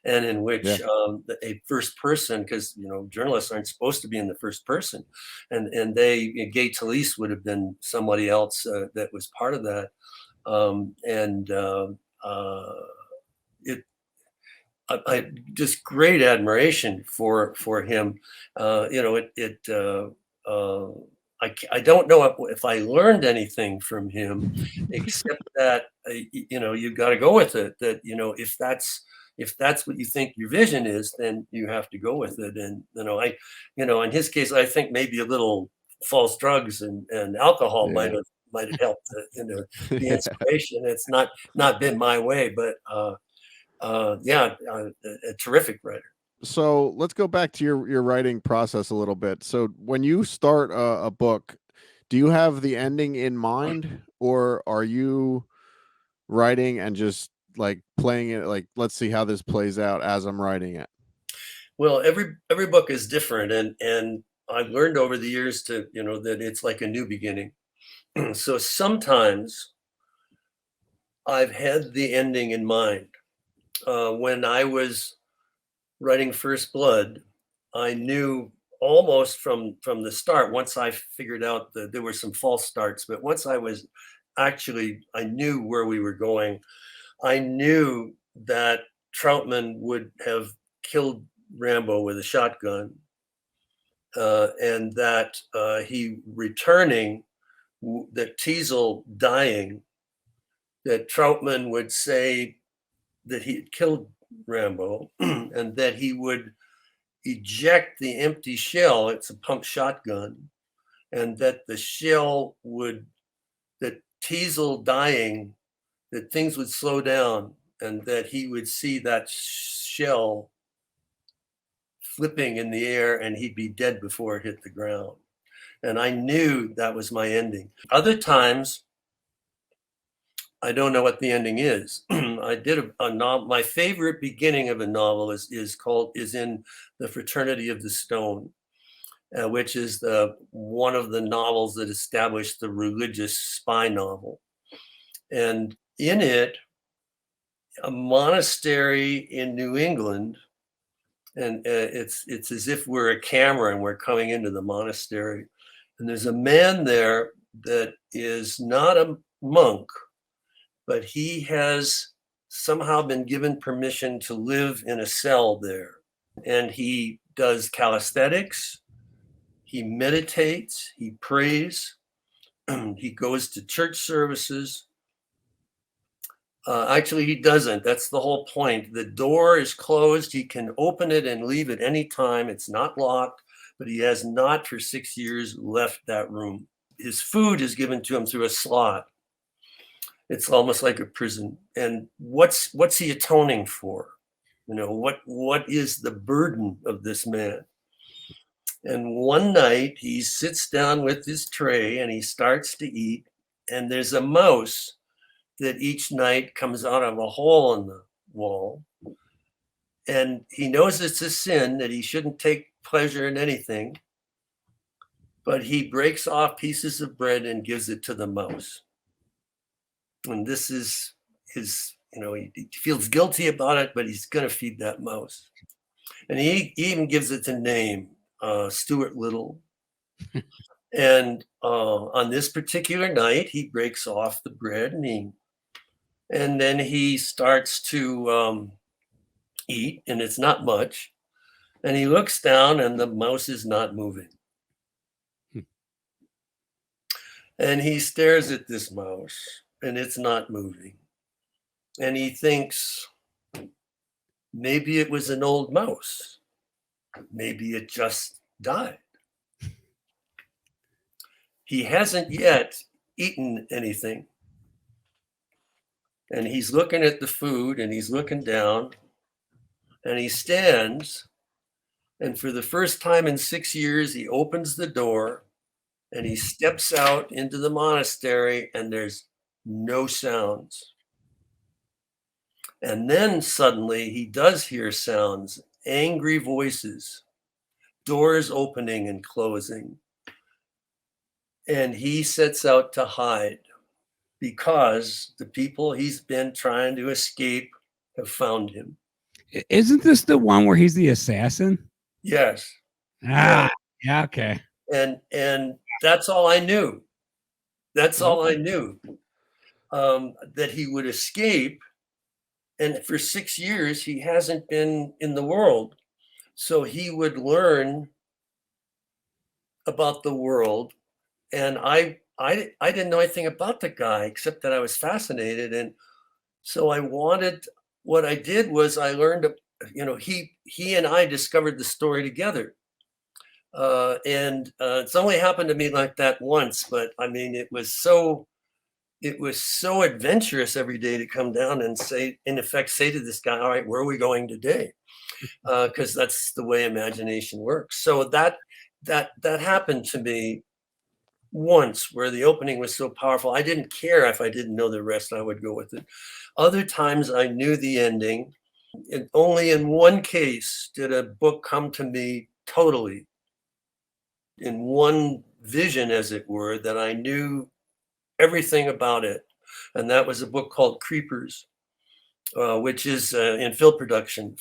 and in which a first person, because journalists aren't supposed to be in the first person, and Gay Talese would have been somebody else that was part of that. I just great admiration for him. I don't know if I learned anything from him, except that you've got to go with it. That if that's what you think your vision is, then you have to go with it. And in his case, I think maybe a little false drugs and alcohol might have helped the inspiration. It's not been my way, but a terrific writer. So let's go back to your writing process a little bit. So when you start a book, do you have the ending in mind, or are you writing and just like playing it, like, let's see how this plays out as I'm writing it? Well, every book is different, and I've learned over the years to that it's like a new beginning. So sometimes I've had the ending in mind. When I was writing First Blood, I knew almost from the start, once I figured out that there were some false starts, but once I knew where we were going. I knew that Troutman would have killed Rambo with a shotgun, and that he returning, that Teasel dying, that Troutman would say that he had killed Rambo, and that he would eject the empty shell. It's a pump shotgun, and that the shell that Teasel dying, that things would slow down, and that he would see that shell flipping in the air, and he'd be dead before it hit the ground. And I knew that was my ending. Other times, I don't know what the ending is. I did a novel. My favorite beginning of a novel is in The Fraternity of the Stone, which is one of the novels that established the religious spy novel. And in it, a monastery in New England, and it's as if we're a camera and we're coming into the monastery, and there's a man there that is not a monk, but he has somehow been given permission to live in a cell there. And he does calisthenics, he meditates, he prays, he goes to church services. Actually, he doesn't. That's the whole point. The door is closed. He can open it and leave at any time. It's not locked, but he has not for 6 years left that room. His food is given to him through a slot. It's almost like a prison. And what's he atoning for? What is the burden of this man? And one night he sits down with his tray and he starts to eat, and there's a mouse that each night comes out of a hole in the wall. And he knows it's a sin, that he shouldn't take pleasure in anything. but he breaks off pieces of bread and gives it to the mouse. And this is his, he feels guilty about it, but he's going to feed that mouse. And he even gives it a name, Stuart Little. And on this particular night, he breaks off the bread and then he starts to eat, and it's not much. And he looks down, and the mouse is not moving. And he stares at this mouse, and it's not moving. And he thinks, maybe it was an old mouse. Maybe it just died. He hasn't yet eaten anything. And he's looking at the food, and he's looking down, and he stands. And for the first time in 6 years, he opens the door and he steps out into the monastery, and there's no sounds. And then suddenly he does hear sounds, angry voices, doors opening and closing. And he sets out to hide because the people he's been trying to escape have found him. Isn't this the one where he's the assassin? Yes. Yeah, okay. And that's all I knew. That's all I knew. That he would escape. And for 6 years, he hasn't been in the world. So he would learn about the world. And I didn't know anything about the guy, except that I was fascinated. And so what I did was I learned, he and I discovered the story together. And it's only happened to me like that once, but I mean, it was so adventurous every day to come down and say to this guy, all right, where are we going today? Because that's the way imagination works. So that happened to me once, where the opening was so powerful. I didn't care if I didn't know the rest, I would go with it. Other times I knew the ending. And only in one case did a book come to me totally in one vision, as it were, that I knew everything about it. And that was a book called Creepers, which is in film production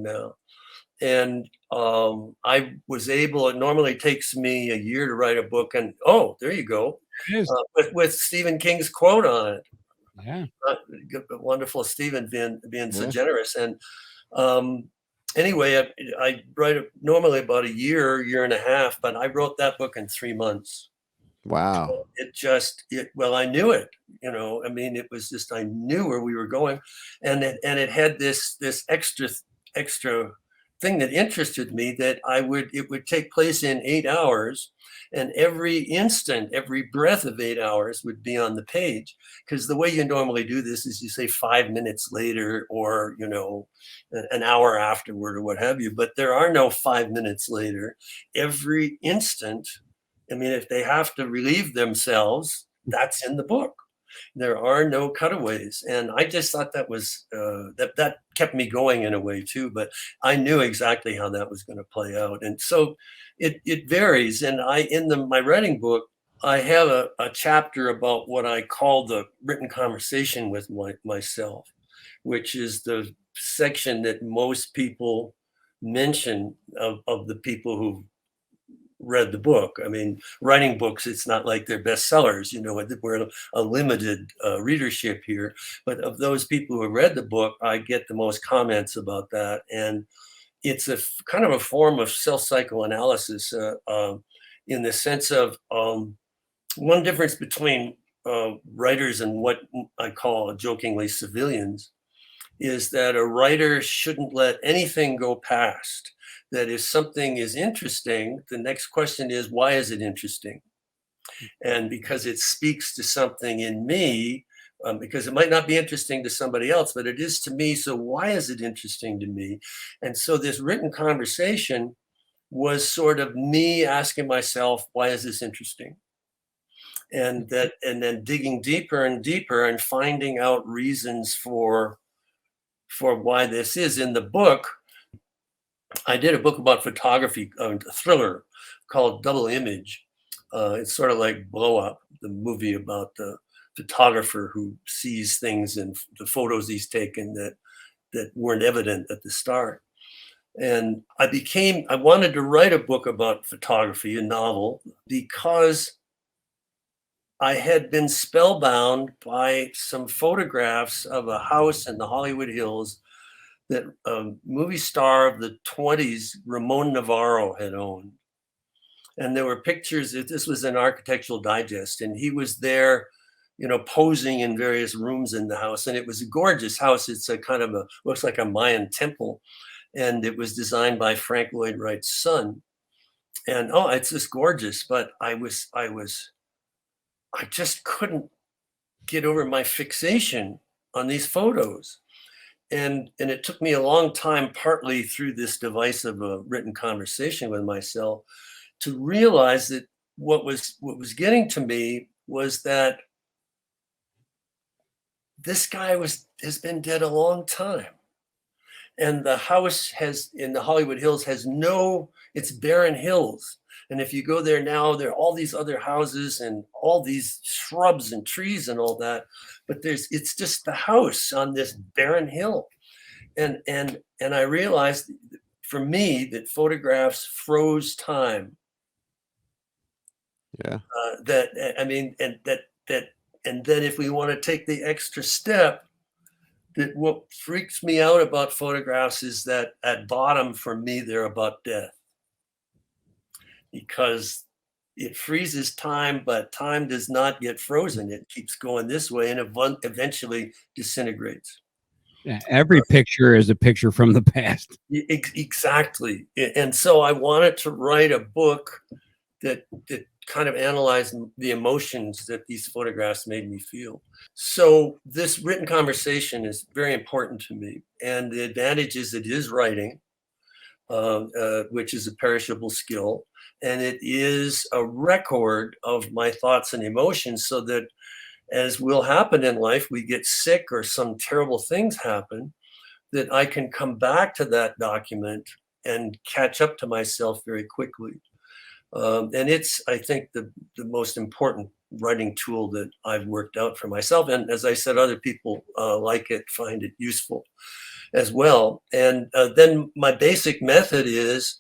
now. And I was able, it normally takes me a year to write a book, and there you go, with Stephen King's quote on it. Yeah. Wonderful Stephen being so generous. And anyway, I write normally about a year and a half, but I wrote that book in 3 months. Wow. Well, I knew it, I mean, it was just, I knew where we were going. And it had this extra thing that interested me, that it would take place in 8 hours, and every instant, every breath of 8 hours would be on the page. Because the way you normally do this is you say 5 minutes later, or an hour afterward, or what have you, but there are no 5 minutes later. Every instant, I mean, if they have to relieve themselves, that's in the book. There are no cutaways. And I just thought that was that kept me going in a way too, but I knew exactly how that was going to play out. And so it varies. And my writing book, I have a chapter about what I call the written conversation with myself, which is the section that most people mention of the people who read the book. I mean, writing books, it's not like they're bestsellers, we're a limited readership here, but of those people who have read the book, I get the most comments about that. And it's a kind of a form of self-psychoanalysis in the sense of one difference between writers and what I call jokingly civilians is that a writer shouldn't let anything go past. That if something is interesting, the next question is, why is it interesting? And because it speaks to something in me, because it might not be interesting to somebody else, but it is to me. So why is it interesting to me? And so this written conversation was sort of me asking myself, why is this interesting? And then digging deeper and deeper and finding out reasons for why this is. In the book, I did a book about photography, a thriller called Double Image. It's sort of like Blow Up, the movie about the photographer who sees things in the photos he's taken that weren't evident at the start. And I wanted to write a book about photography, a novel, because I had been spellbound by some photographs of a house in the Hollywood Hills that a movie star of the 20s, Ramon Navarro, had owned. And there were pictures, this was an Architectural Digest, and he was there, posing in various rooms in the house. And it was a gorgeous house. It's a kind of looks like a Mayan temple. And it was designed by Frank Lloyd Wright's son. And it's just gorgeous. But I just couldn't get over my fixation on these photos. And it took me a long time, partly through this device of a written conversation with myself, to realize that what was getting to me was that this guy has been dead a long time. And the house in the Hollywood Hills it's barren hills. And if you go there now, there are all these other houses and all these shrubs and trees and all that. But it's just the house on this barren hill. And I realized for me that photographs froze time. Yeah. And then if we want to take the extra step, that what freaks me out about photographs is that at bottom for me, they're about death. Because it freezes time, but time does not get frozen. It keeps going this way and eventually disintegrates. Yeah, every picture is a picture from the past. Exactly. And so I wanted to write a book that kind of analyzed the emotions that these photographs made me feel. So this written conversation is very important to me. And the advantage is it is writing, which is a perishable skill. And it is a record of my thoughts and emotions, so that as will happen in life, we get sick or some terrible things happen, that I can come back to that document and catch up to myself very quickly. And it's, I think, the most important writing tool that I've worked out for myself. And as I said, other people like it, find it useful as well. And then my basic method is,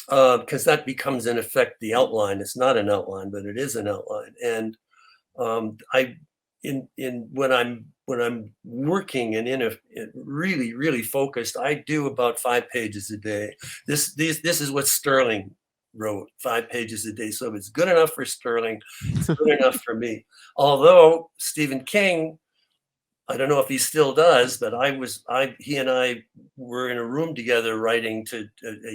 because that becomes in effect the outline. It's not an outline, but it is an outline. And when I'm working and really, really focused, I do about 5 pages a day. This is what Sterling wrote, 5 pages a day. So if it's good enough for Sterling, it's good enough for me. Although Stephen King, I don't know if he still does, but he and I were in a room together writing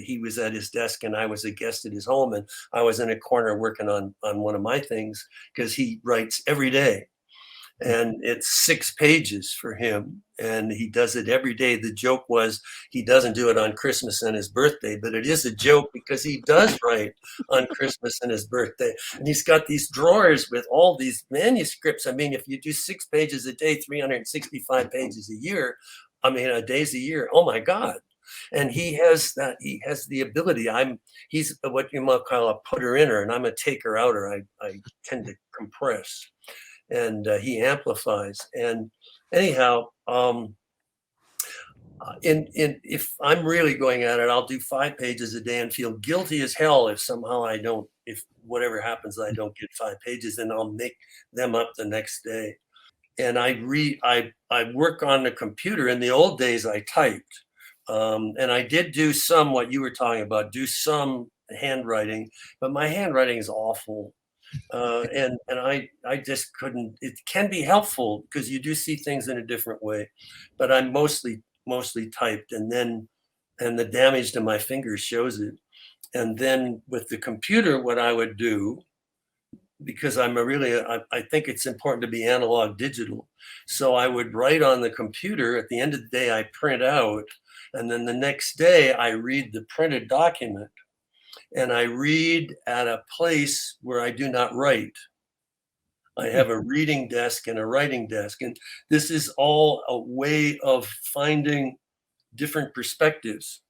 he was at his desk and I was a guest at his home, and I was in a corner working on one of my things, because he writes every day. And it's 6 pages for him, and he does it every day. The joke was he doesn't do it on Christmas and his birthday, but it is a joke because he does write on Christmas and his birthday. And he's got these drawers with all these manuscripts. I mean, if you do 6 pages a day, 365 pages a year, a days a year, oh my God. And he has the ability. He's what you might call a putter-inner, and I'm a taker-outer. I tend to compress. And he amplifies. And anyhow, if I'm really going at it, I'll do 5 pages a day and feel guilty as hell if somehow if whatever happens, I don't get 5 pages, and I'll make them up the next day. And I work on the computer. In the old days, I typed, and I did do some what you were talking about, do some handwriting, but my handwriting is awful. And I just couldn't. It can be helpful because you do see things in a different way, but I'm mostly typed, and the damage to my fingers shows it. And then with the computer, what I would do, because I think it's important to be analog digital, so I would write on the computer. At the end of the day, I print out, and then the next day I read the printed document. And I read at a place where I do not write. I have a reading desk and a writing desk. And this is all a way of finding different perspectives.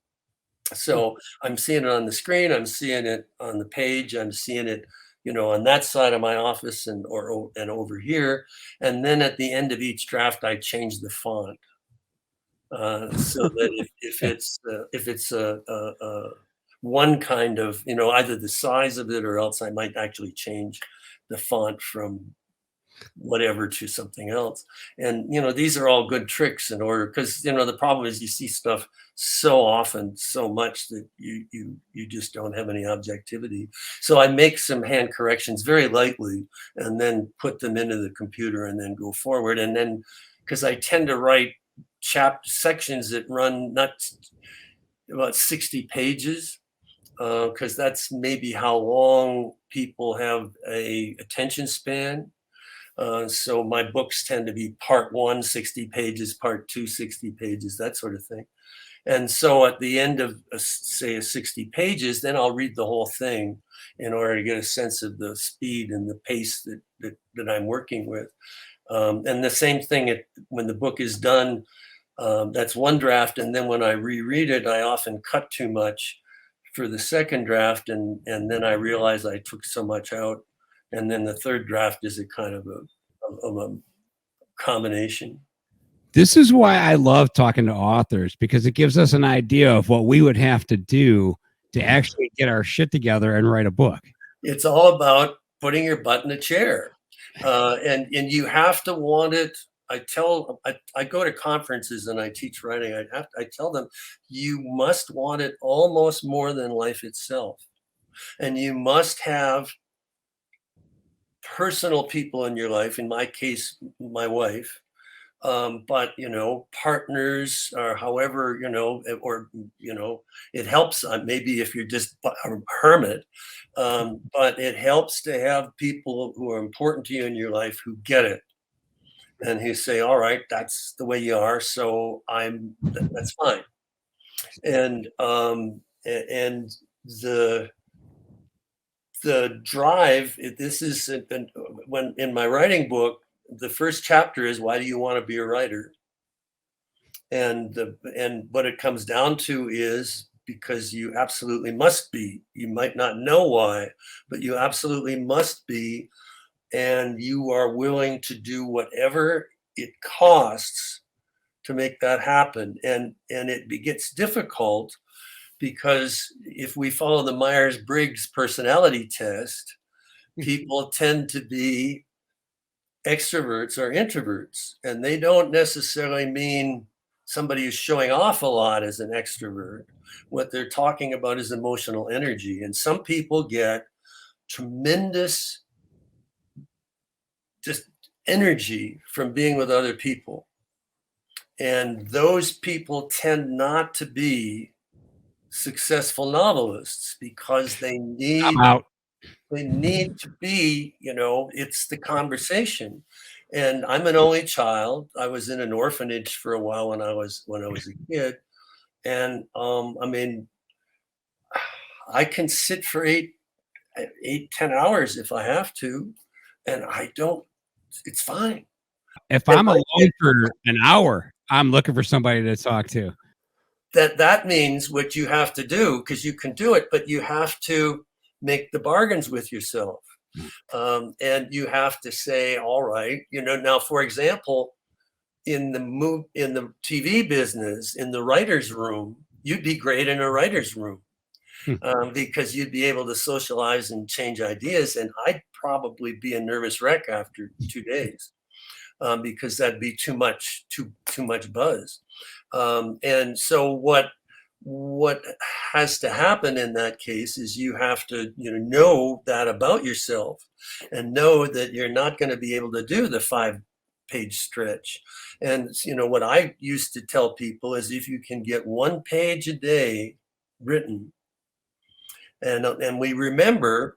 So I'm seeing it on the screen, I'm seeing it on the page, I'm seeing it, on that side of my office and over here. And then at the end of each draft, I change the font so that if it's one kind of, either the size of it, or else I might actually change the font from whatever to something else. And these are all good tricks in order, because the problem is you see stuff so often, so much, that you just don't have any objectivity. So I make some hand corrections very lightly, and then put them into the computer, and then go forward. And then, because I tend to write sections that run not about 60 pages, because that's maybe how long people have a attention span. So my books tend to be part 1, 60 pages, part 2, 60 pages, that sort of thing. And so at the end of, say, 60 pages, then I'll read the whole thing in order to get a sense of the speed and the pace that I'm working with. And the same thing when the book is done, that's one draft. And then when I reread it, I often cut too much for the second draft. And then I realize I took so much out. And then the third draft is a kind of a combination. This is why I love talking to authors, because it gives us an idea of what we would have to do to actually get our shit together and write a book. It's all about putting your butt in a chair. And you have to want it. I go to conferences and I teach writing. I tell them, you must want it almost more than life itself. And you must have personal people in your life, in my case, my wife, but partners, or however, or it helps maybe if you're just a hermit, but it helps to have people who are important to you in your life, who get it, and who say, all right, that's the way you are, so that's fine. And the drive, this is when in my writing book, the first chapter is, why do you want to be a writer? And what it comes down to is, because you absolutely must be. You might not know why, but you absolutely must be, and you are willing to do whatever it costs to make that happen. And it gets difficult, because if we follow the Myers-Briggs personality test, people tend to be extroverts or introverts, and they don't necessarily mean somebody who's showing off a lot as an extrovert. What they're talking about is emotional energy. And some people get tremendous just energy from being with other people. And those people tend not to be successful novelists, because they need to be, it's the conversation. And I'm an only child. I was in an orphanage for a while when I was a kid. And I can sit for 10 hours if I have to, and it's fine. If I'm alone for an hour, I'm looking for somebody to talk to. That means what you have to do, because you can do it, but you have to make the bargains with yourself. And you have to say, all right, now, for example, in the TV business, in the writer's room, you'd be great in a writer's room, because you'd be able to socialize and change ideas. And I'd probably be a nervous wreck after 2 days, because that'd be too much buzz. And so what has to happen in that case is you have to know that about yourself, and know that you're not going to be able to do the 5-page stretch. And what I used to tell people is, if you can get 1 page a day written, and we remember,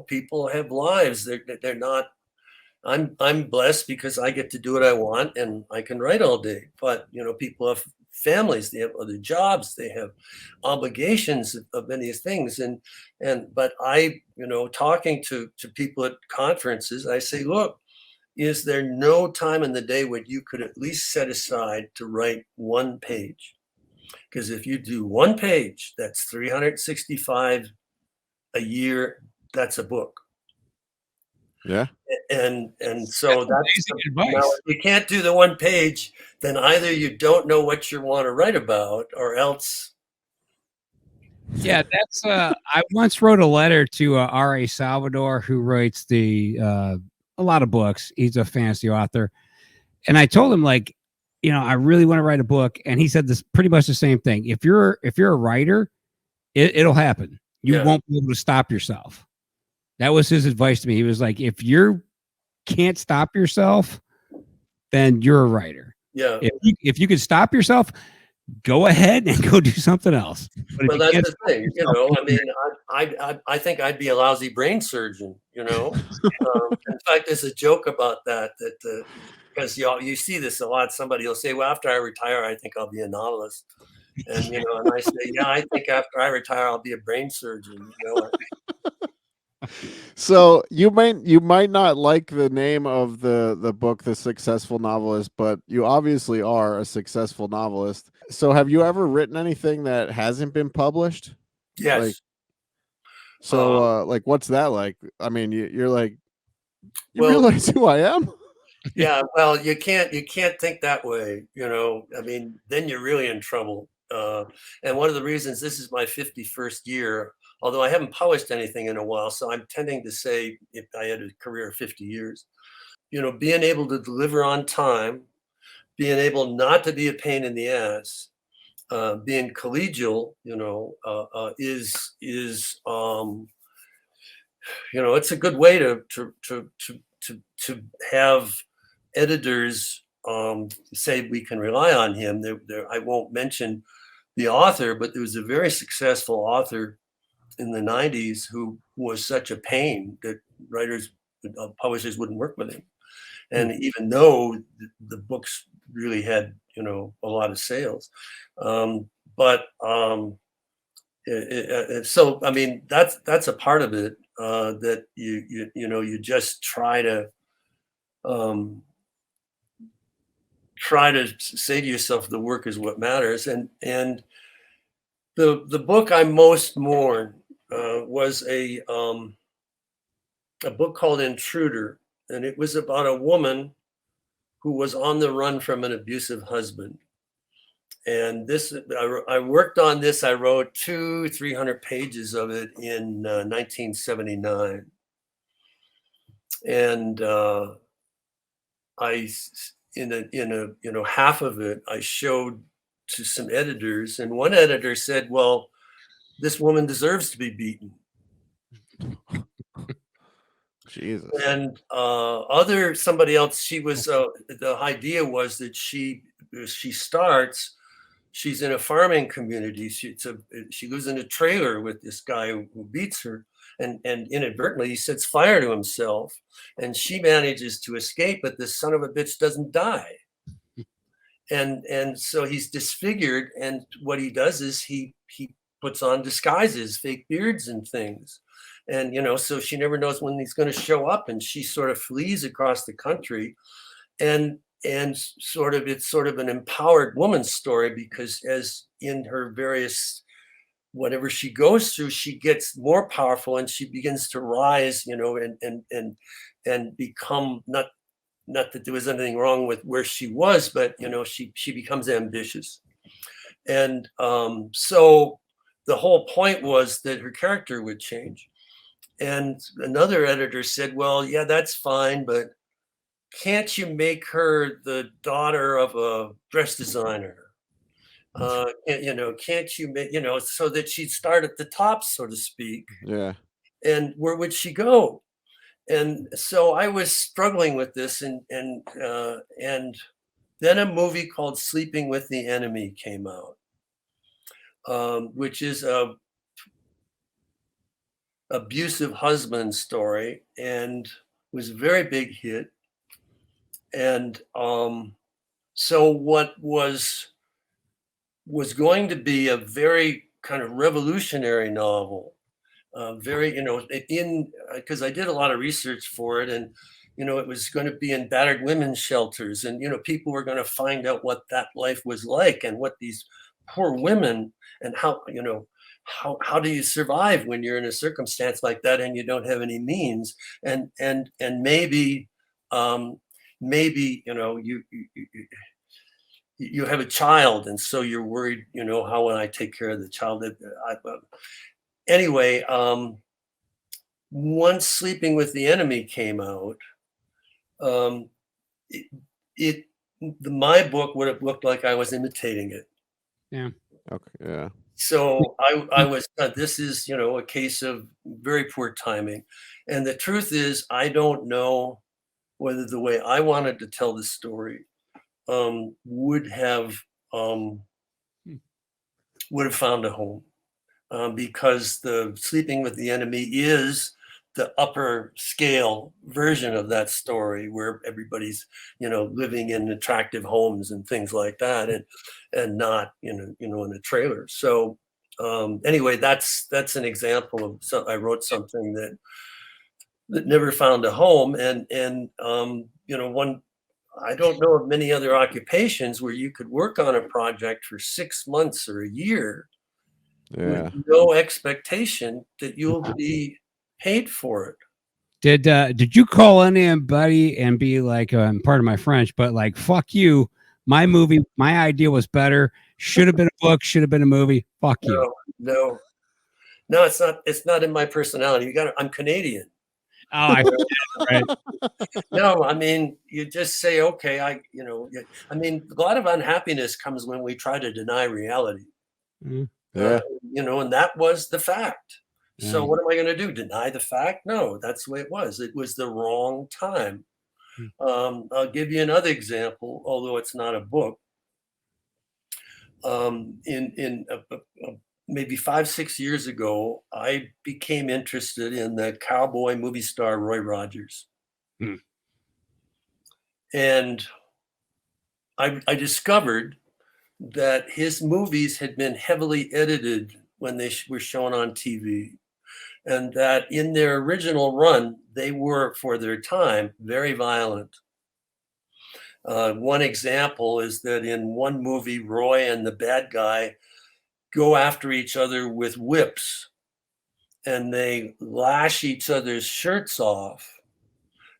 people have lives. They're not. I'm blessed because I get to do what I want, and I can write all day. But people have families, they have other jobs, they have obligations of many things. But I, talking to people at conferences, I say, look, is there no time in the day when you could at least set aside to write 1 page? because if you do one page, that's 365 a year. That's a book. Yeah. And so that's amazing now, advice. if you can't do the one page, then either you don't know what you want to write about, or else. Yeah, that's I once wrote a letter to R.A. Salvador, who writes a lot of books. He's a fantasy author. And I told him, like, I really want to write a book. And he said this pretty much the same thing. If you're a writer, it'll happen. You Yeah. won't be able to stop yourself. That was his advice to me. He was like, if you can't stop yourself, then you're a writer. Yeah. If you can stop yourself, go ahead and go do something else. But Well, that's the thing, I mean, I think I'd be a lousy brain surgeon, In fact, there's a joke about that because you see this a lot. Somebody will say, well, after I retire, I think I'll be a novelist. And, and I say, yeah, I think after I retire, I'll be a brain surgeon, So you might not like the name of the book, The Successful Novelist, but you obviously are a successful novelist. So have you ever written anything that hasn't been published? Yes. Like, what's that like? I mean, you're like, you Well, realize who I am? Yeah, well, you can't think that way, I mean, then you're really in trouble. And one of the reasons, this is my 51st year, although I haven't published anything in a while, so I'm tending to say if I had a career of 50 years, being able to deliver on time, being able not to be a pain in the ass, being collegial, is it's a good way to have editors say we can rely on him. I won't mention the author, but there was a very successful author in the 90s who was such a pain that publishers wouldn't work with him. And even though the books really had, a lot of sales, so I mean, that's a part of it, that you just try to say to yourself, the work is what matters. And the book I most mourn was a book called Intruder, and it was about a woman who was on the run from an abusive husband. And I worked on this. I wrote 300 pages of it in 1979, and half of it I showed to some editors, and one editor said, "Well, this woman deserves to be beaten." Jesus. And somebody else, she was the idea was that she starts. She's in a farming community. She lives in a trailer with this guy who beats her, and inadvertently he sets fire to himself, and she manages to escape, but this son of a bitch doesn't die. And so he's disfigured, and what he does is he puts on disguises, fake beards and things. And so she never knows when he's going to show up, and she sort of flees across the country. And it's sort of an empowered woman's story, because as in her various whatever she goes through, she gets more powerful, and she begins to rise, and become not that there was anything wrong with where she was, but she becomes ambitious. And so the whole point was that her character would change. And another editor said, well, yeah, that's fine, but can't you make her the daughter of a dress designer? Can't you make, so that she'd start at the top, so to speak? Yeah. And where would she go? And so I was struggling with this, and then a movie called Sleeping with the Enemy came out, which is a abusive husband story, and was a very big hit. And so what was going to be a very kind of revolutionary novel, very, because I did a lot of research for it, and it was going to be in battered women's shelters, and people were going to find out what that life was like, and what these poor women, and how, how do you survive when you're in a circumstance like that and you don't have any means, and maybe, maybe, you have a child, and so you're worried, how will I take care of the child? Anyway, once Sleeping with the Enemy came out, um, it, it my book would have looked like I was imitating it. Yeah. Okay. Yeah. So I was, this is, a case of very poor timing. And the truth is, I don't know whether the way I wanted to tell the story would have um, found a home, because the Sleeping with the Enemy is the upper scale version of that story, where everybody's, living in attractive homes and things like that, and not, in a trailer. So anyway, that's an example of, I wrote something that never found a home, and one, I don't know of many other occupations where you could work on a project for 6 months or a year with Yeah. no expectation that you'll be paid for it. Did you call anybody and be like, pardon my French, but like, fuck you, my movie, my idea was better, should have been a book, should have been a movie, fuck you? No, it's not in my personality. I'm Canadian. Oh, I right. No, I mean, you just say, okay, I mean, a lot of unhappiness comes when we try to deny reality. Yeah. And that was the fact. So Yeah. what am I going to do? Deny the fact? No, that's the way it was. It was the wrong time. I'll give you another example, although it's not a book. In maybe 5-6 years ago, I became interested in the cowboy movie star Roy Rogers. And I discovered that his movies had been heavily edited when they were shown on TV, and that in their original run, they were, for their time, very violent. One example is that in one movie, Roy and the bad guy go after each other with whips, and they lash each other's shirts off,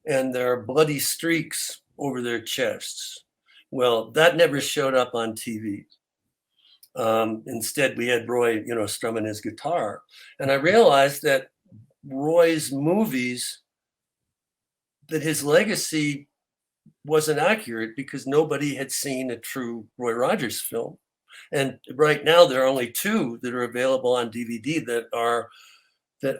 and there are bloody streaks over their chests. Well, that never showed up on TV. Instead, we had Roy, strumming his guitar. And I realized that Roy's movies, that his legacy wasn't accurate because nobody had seen a true Roy Rogers film. And right now, there are only 2 that are available on DVD that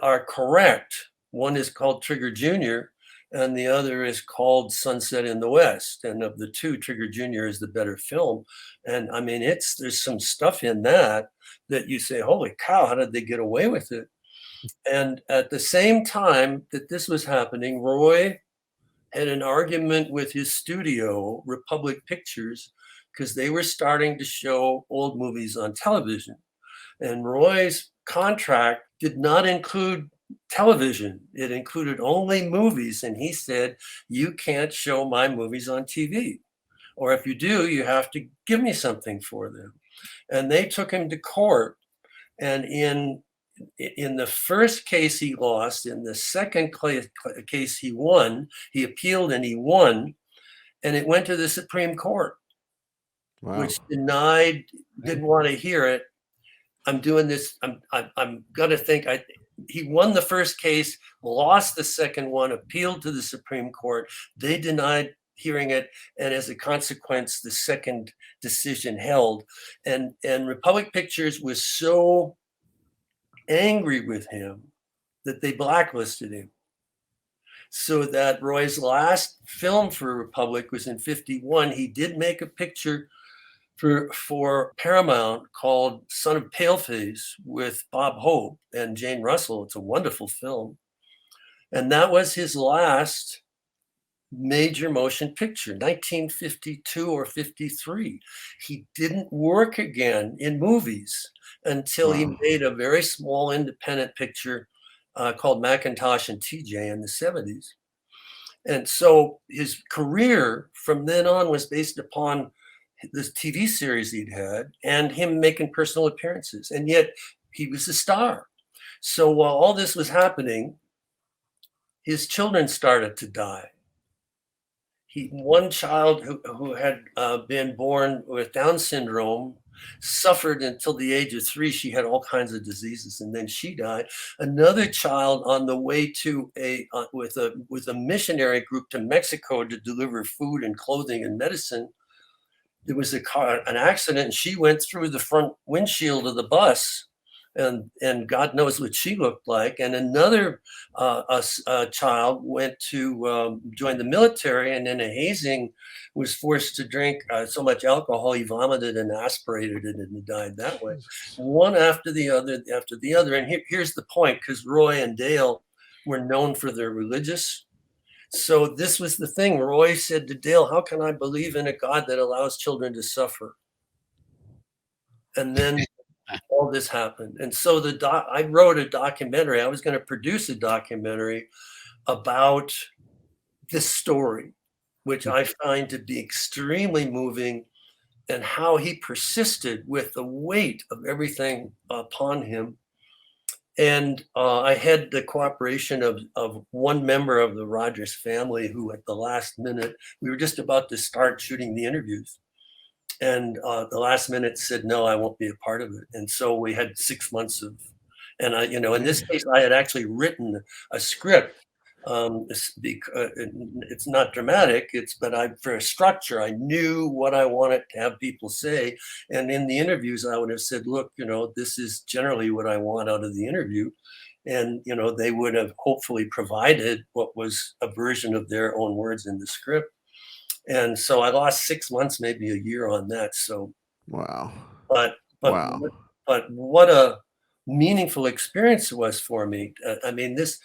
are correct. One is called Trigger Jr., and the other is called Sunset in the West. And of the 2, Trigger Jr. is the better film. And I mean, there's some stuff in that you say, holy cow, how did they get away with it? And at the same time that this was happening, Roy had an argument with his studio, Republic Pictures, because they were starting to show old movies on television. And Roy's contract did not include television. It included only movies. And he said, you can't show my movies on TV. Or if you do, you have to give me something for them. And they took him to court. And in the first case he lost, in the second case he won. He appealed and he won. And it went to the Supreme Court, which denied, didn't want to hear it. I'm doing this. I'm gonna think. He won the first case, lost the second one, appealed to the Supreme Court. They denied hearing it, and as a consequence, the second decision held. And Republic Pictures was so angry with him that they blacklisted him. So that Roy's last film for Republic was in '51. He did make a picture for Paramount called Son of Paleface with Bob Hope and Jane Russell. It's a wonderful film. And that was his last major motion picture, 1952 or 53. He didn't work again in movies until he made a very small independent picture called Macintosh and TJ in the 70s. And so his career from then on was based upon this TV series he'd had and him making personal appearances. And yet he was a star. So while all this was happening, his children started to die. One child who had been born with Down syndrome suffered until the age of 3. She had all kinds of diseases, and then she died. Another child on the way to with a missionary group to Mexico to deliver food and clothing and medicine. There was an accident, and she went through the front windshield of the bus. And God knows what she looked like. And another child went to join the military, and in a hazing was forced to drink so much alcohol he vomited and aspirated it, and he died that way. One after the other. And here's the point, because Roy and Dale were known for their religious. So this was the thing. Roy said to Dale, "How can I believe in a God that allows children to suffer?" And then all this happened. And so I wrote a documentary. I was going to produce a documentary about this story, which I find to be extremely moving, and how he persisted with the weight of everything upon him. And I had the cooperation of one member of the Rogers family who, at the last minute, we were just about to start shooting the interviews. And the last minute said, "No, I won't be a part of it." And so we had 6 months of, and in this case, I had actually written a script. It's not dramatic, but for a structure, I knew what I wanted to have people say. And in the interviews, I would have said, "Look, this is generally what I want out of the interview." And, they would have hopefully provided what was a version of their own words in the script. And so I lost 6 months, maybe a year on that. So, Wow. but Wow. what a meaningful experience it was for me. I mean, this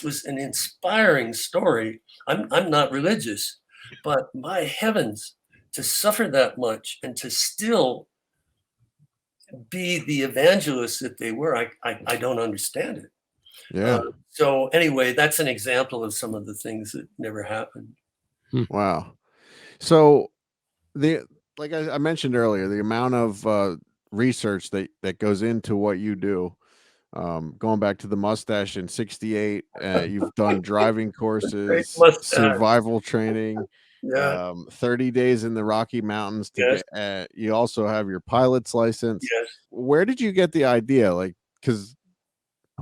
was an inspiring story. I'm not religious, but my heavens, to suffer that much and to still be the evangelists that they were, I don't understand it. Yeah. So anyway, that's an example of some of the things that never happened. Wow. So like I mentioned earlier, the amount of research that goes into what you do, going back to the mustache in 68, you've done driving Great courses, mustache. survival training, Yeah. 30 days in the Rocky Mountains to Yes. get, you also have your pilot's license. Yes. Where did you get the idea? Like, because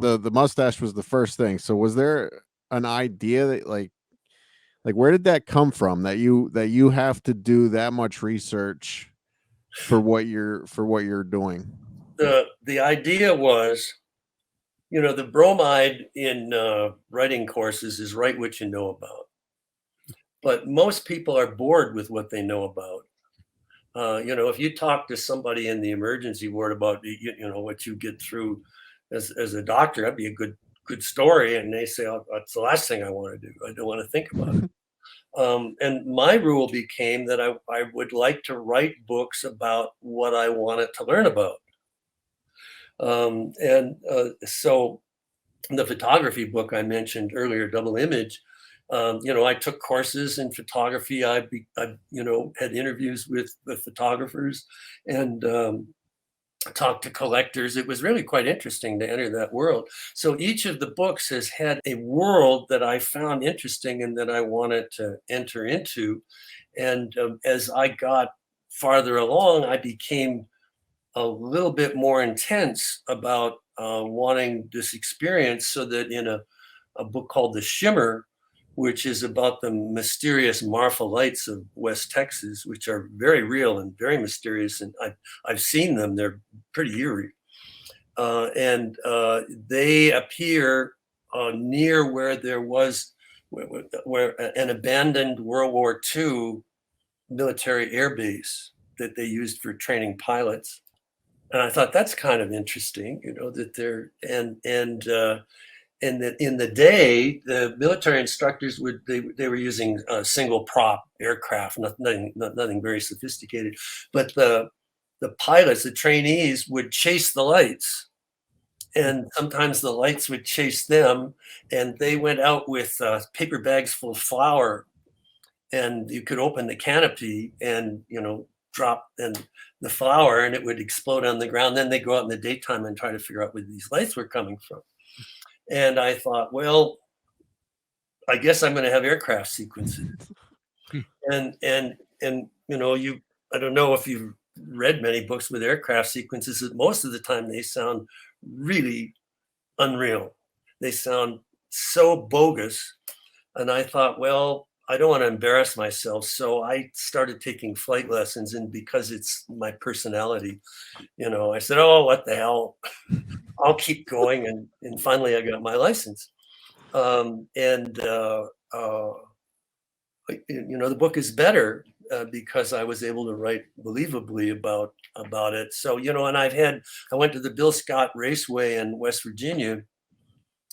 the mustache was the first thing. So was there an idea that like where did that come from, that you have to do that much research for what you're doing? The idea was, the bromide in writing courses is write what you know about. But most people are bored with what they know about. If you talk to somebody in the emergency ward about what you get through as a doctor, that'd be a good story. And they say, "Oh, that's the last thing I want to do. I don't want to think about it." And my rule became that I would like to write books about what I wanted to learn about. So the photography book I mentioned earlier, Double Image, I took courses in photography. I had interviews with the photographers and talked to collectors. It was really quite interesting to enter that world. So each of the books has had a world that I found interesting and that I wanted to enter into. And as I got farther along, I became a little bit more intense about wanting this experience, so that in a book called The Shimmer, which is about the mysterious Marfa lights of West Texas, which are very real and very mysterious, and I've seen them. They're pretty eerie. And they appear near where there was where an abandoned World War II military air base that they used for training pilots. And I thought that's kind of interesting, that they're and that in the day, the military instructors they were using single prop aircraft, nothing very sophisticated, but the pilots, the trainees, would chase the lights, and sometimes the lights would chase them, and they went out with paper bags full of flour, and you could open the canopy and drop and the flower and it would explode on the ground. Then they go out in the daytime and try to figure out where these lights were coming from. And I thought, well, I guess I'm going to have aircraft sequences. and I don't know if you've read many books with aircraft sequences, that most of the time they sound really unreal. They sound so bogus. And I thought, well, I don't want to embarrass myself. So I started taking flight lessons, and because it's my personality, I said, oh, what the hell? I'll keep going. And finally I got my license. The book is better because I was able to write believably about it. So, and I went to the Bill Scott Raceway in West Virginia,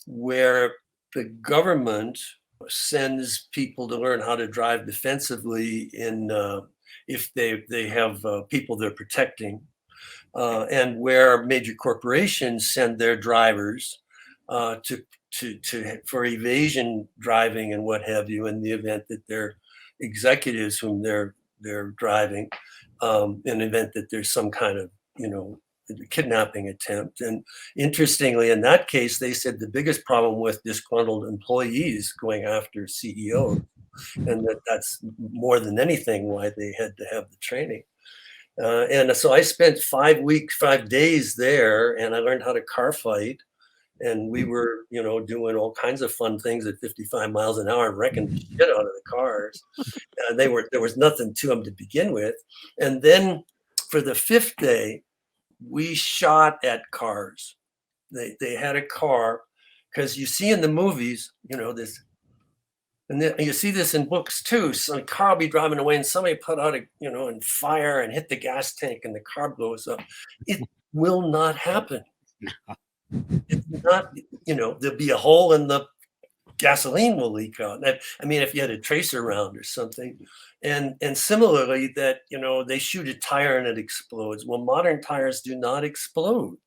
where the government sends people to learn how to drive defensively if they have people they're protecting, and where major corporations send their drivers for evasion driving and what have you, in the event that they're executives whom they're driving, in the event that there's some kind of kidnapping attempt. And interestingly, in that case, they said the biggest problem with disgruntled employees going after CEOs, and that's more than anything why they had to have the training. And so I spent 5 days there, and I learned how to car fight. And we were, doing all kinds of fun things at 55 miles an hour, wrecking the shit out of the cars. There was nothing to them to begin with. And then for the 5th day, we shot at cars. They had a car, because you see in the movies, this, and you see this in books too. So a car will be driving away, and somebody put out and fire and hit the gas tank, and the car blows up. It will not happen. It's not, there'll be a hole in the gasoline will leak out. I mean, if you had a tracer round or something. And similarly, that, they shoot a tire and it explodes. Well, modern tires do not explode.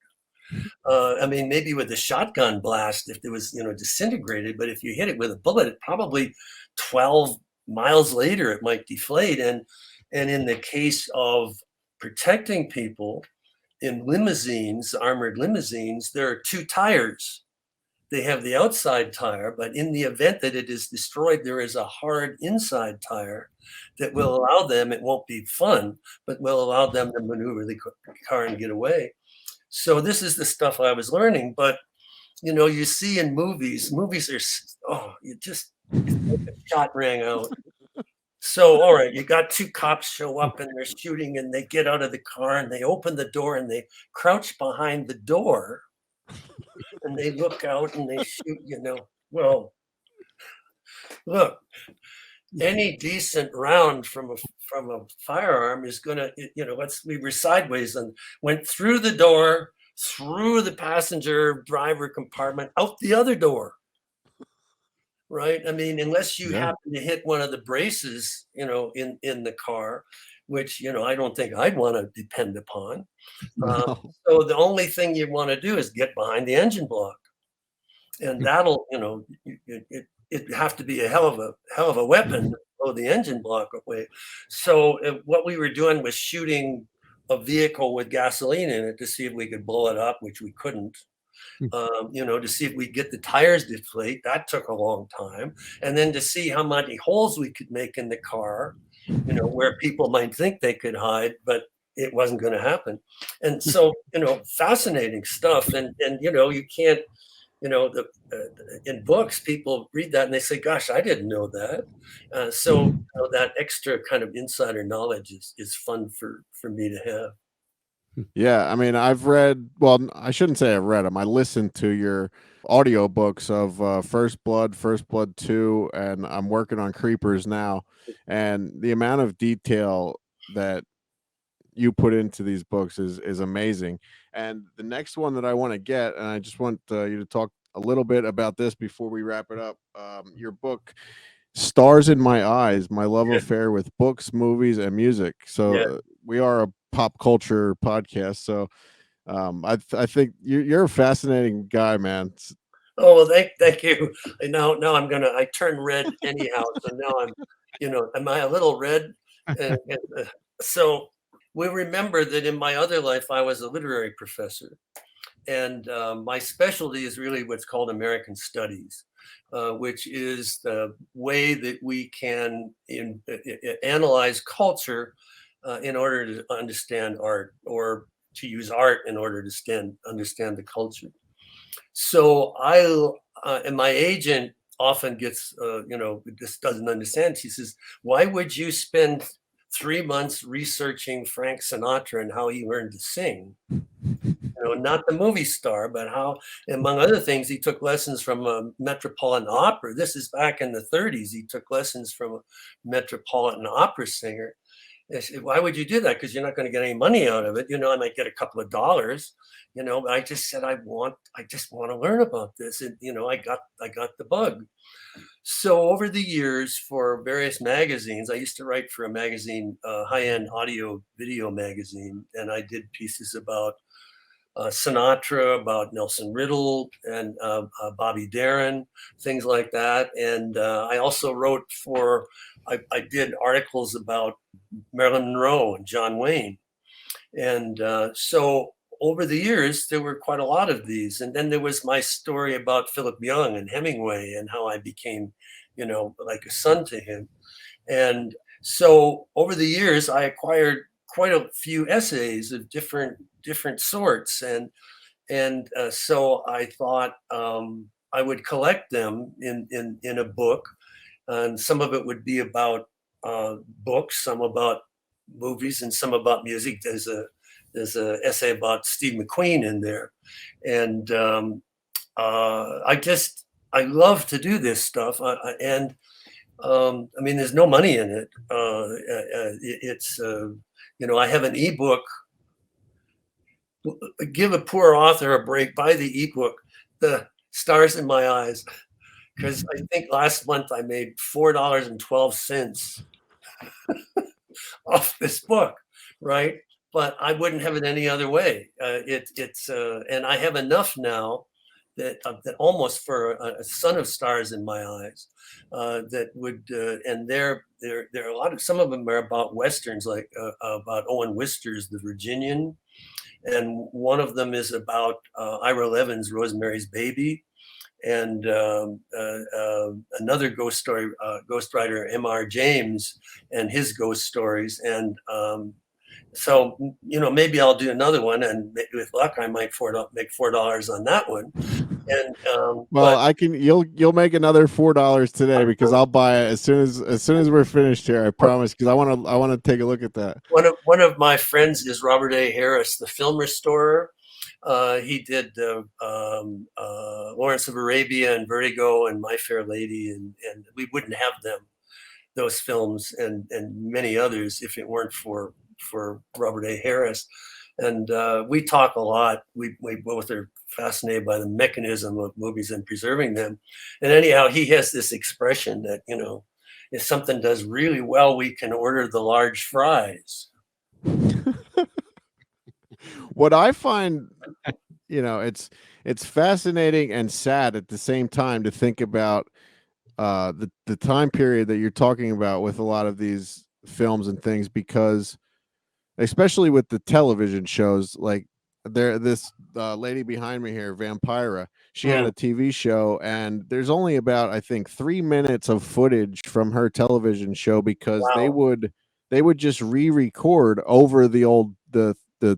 I mean, maybe with a shotgun blast, if it was, disintegrated, but if you hit it with a bullet, probably 12 miles later, it might deflate. And in the case of protecting people in limousines, armored limousines, there are 2 tires. They have the outside tire, but in the event that it is destroyed, there is a hard inside tire that will allow them, it won't be fun, but will allow them to maneuver the car and get away. So this is the stuff I was learning. But, you see in movies are, the shot rang out. So, all right, you got 2 cops show up and they're shooting, and they get out of the car and they open the door and they crouch behind the door. And they look out and they shoot, well, look, any decent round from a firearm is going to, we were sideways and went through the door, through the passenger driver compartment, out the other door. Right. I mean, unless you happen to hit one of the braces, in the car, which, I don't think I'd want to depend upon. No. So the only thing you want to do is get behind the engine block, and that'll, it have to be a hell of a weapon to blow the engine block away. So what we were doing was shooting a vehicle with gasoline in it to see if we could blow it up, which we couldn't. To see if we get the tires deflate. That took a long time. And then to see how many holes we could make in the car, where people might think they could hide, but it wasn't going to happen. And so, fascinating stuff. And you can't, in books, people read that and they say, gosh, I didn't know that. So that extra kind of insider knowledge is fun for me to have. Yeah, I mean, I've read, well, I shouldn't say I've read them. I listened to your audiobooks of First Blood 2, and I'm working on Creepers now. And the amount of detail that you put into these books is amazing. And the next one that I want to get, and I just want you to talk a little bit about this before we wrap it up. Your book, Stars in My Eyes, My Love Affair with Books, Movies, and Music. So we are a pop culture podcast. So I think you're a fascinating guy, man. Oh, well, thank you. Now I turn red anyhow. So now I'm, am I a little red? So we remember that in my other life, I was a literary professor. And my specialty is really what's called American Studies, which is the way that we can analyze culture in order to understand art, or to use art in order to understand the culture. So and my agent often gets, just doesn't understand. She says, why would you spend 3 months researching Frank Sinatra and how he learned to sing? Not the movie star, but how, among other things, he took lessons from a Metropolitan Opera. This is back in the 30s. He took lessons from a Metropolitan Opera singer. I said, why would you do that? Because you're not going to get any money out of it. I might get a couple of dollars, but I just said, I just want to learn about this. And, I got the bug. So over the years, for various magazines, I used to write for a magazine, high-end audio video magazine. And I did pieces about Sinatra, about Nelson Riddle, and Bobby Darin, things like that. And I also wrote I did articles about Marilyn Monroe and John Wayne. And so over the years, there were quite a lot of these. And then there was my story about Philip Young and Hemingway, and how I became, like a son to him. And so over the years, I acquired quite a few essays of different sorts, and so I thought I would collect them in a book, and some of it would be about books, some about movies, and some about music. There's a essay about Steve McQueen in there, and I love to do this stuff, and I mean, there's no money in it. It's I have an ebook. Give a poor author a break. Buy the ebook, The Stars in My Eyes, because I think last month I made $4.12 off this book, right? But I wouldn't have it any other way. And I have enough now that almost for a son of stars in my eyes, that would, and there are a lot of, some of them are about Westerns, like about Owen Wister's The Virginian. And one of them is about Ira Levin's Rosemary's Baby. And another ghost story, ghostwriter M.R. James and his ghost stories. And so, maybe I'll do another one, and maybe with luck, I might make $4 on that one. And well, you'll make another $4 today, because I'll buy it as soon as we're finished here. I promise, because I want to take a look at that. One of my friends is Robert A. Harris, the film restorer. He did Lawrence of Arabia and Vertigo and My Fair Lady, and we wouldn't have those films and many others if it weren't for Robert A. Harris. And we talk a lot. We both are fascinated by the mechanism of movies and preserving them. And anyhow, he has this expression that, if something does really well, we can order the large fries. What I find, it's fascinating and sad at the same time to think about the time period that you're talking about with a lot of these films and things, because especially with the television shows, like this lady behind me here, Vampira, she had a TV show, and there's only about, I think, 3 minutes of footage from her television show, because Wow. they would just re-record over the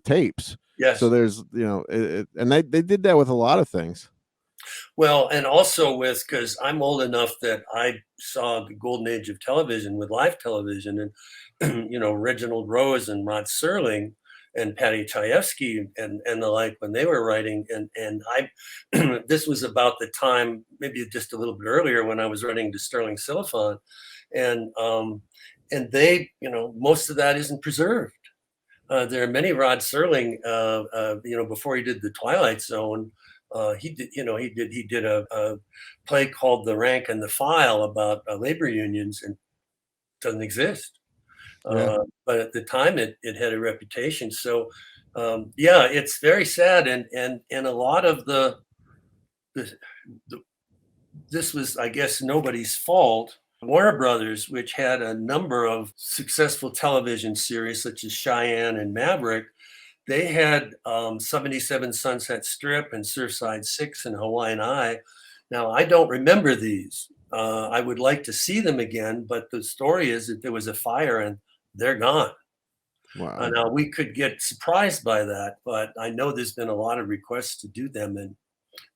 tapes. Yes. So there's, and they did that with a lot of things. Well, and also because I'm old enough that I saw the golden age of television with live television, and Reginald Rose and Rod Serling and Patty Chayefsky and the like, when they were writing, and I this was about the time, maybe just a little bit earlier, when I was writing to Sterling Silliphant, and they, most of that isn't preserved. There are many Rod Serling, before he did The Twilight Zone. He did a play called The Rank and the File about labor unions, and doesn't exist. Yeah. But at the time, it had a reputation. So, it's very sad, and a lot of this was, I guess, nobody's fault. Warner Brothers, which had a number of successful television series such as Cheyenne and Maverick, they had 77 Sunset Strip and Surfside 6 and Hawaiian Eye. Now, I don't remember these. I would like to see them again, but the story is that there was a fire and they're gone. Wow. Now, we could get surprised by that, but I know there's been a lot of requests to do them, and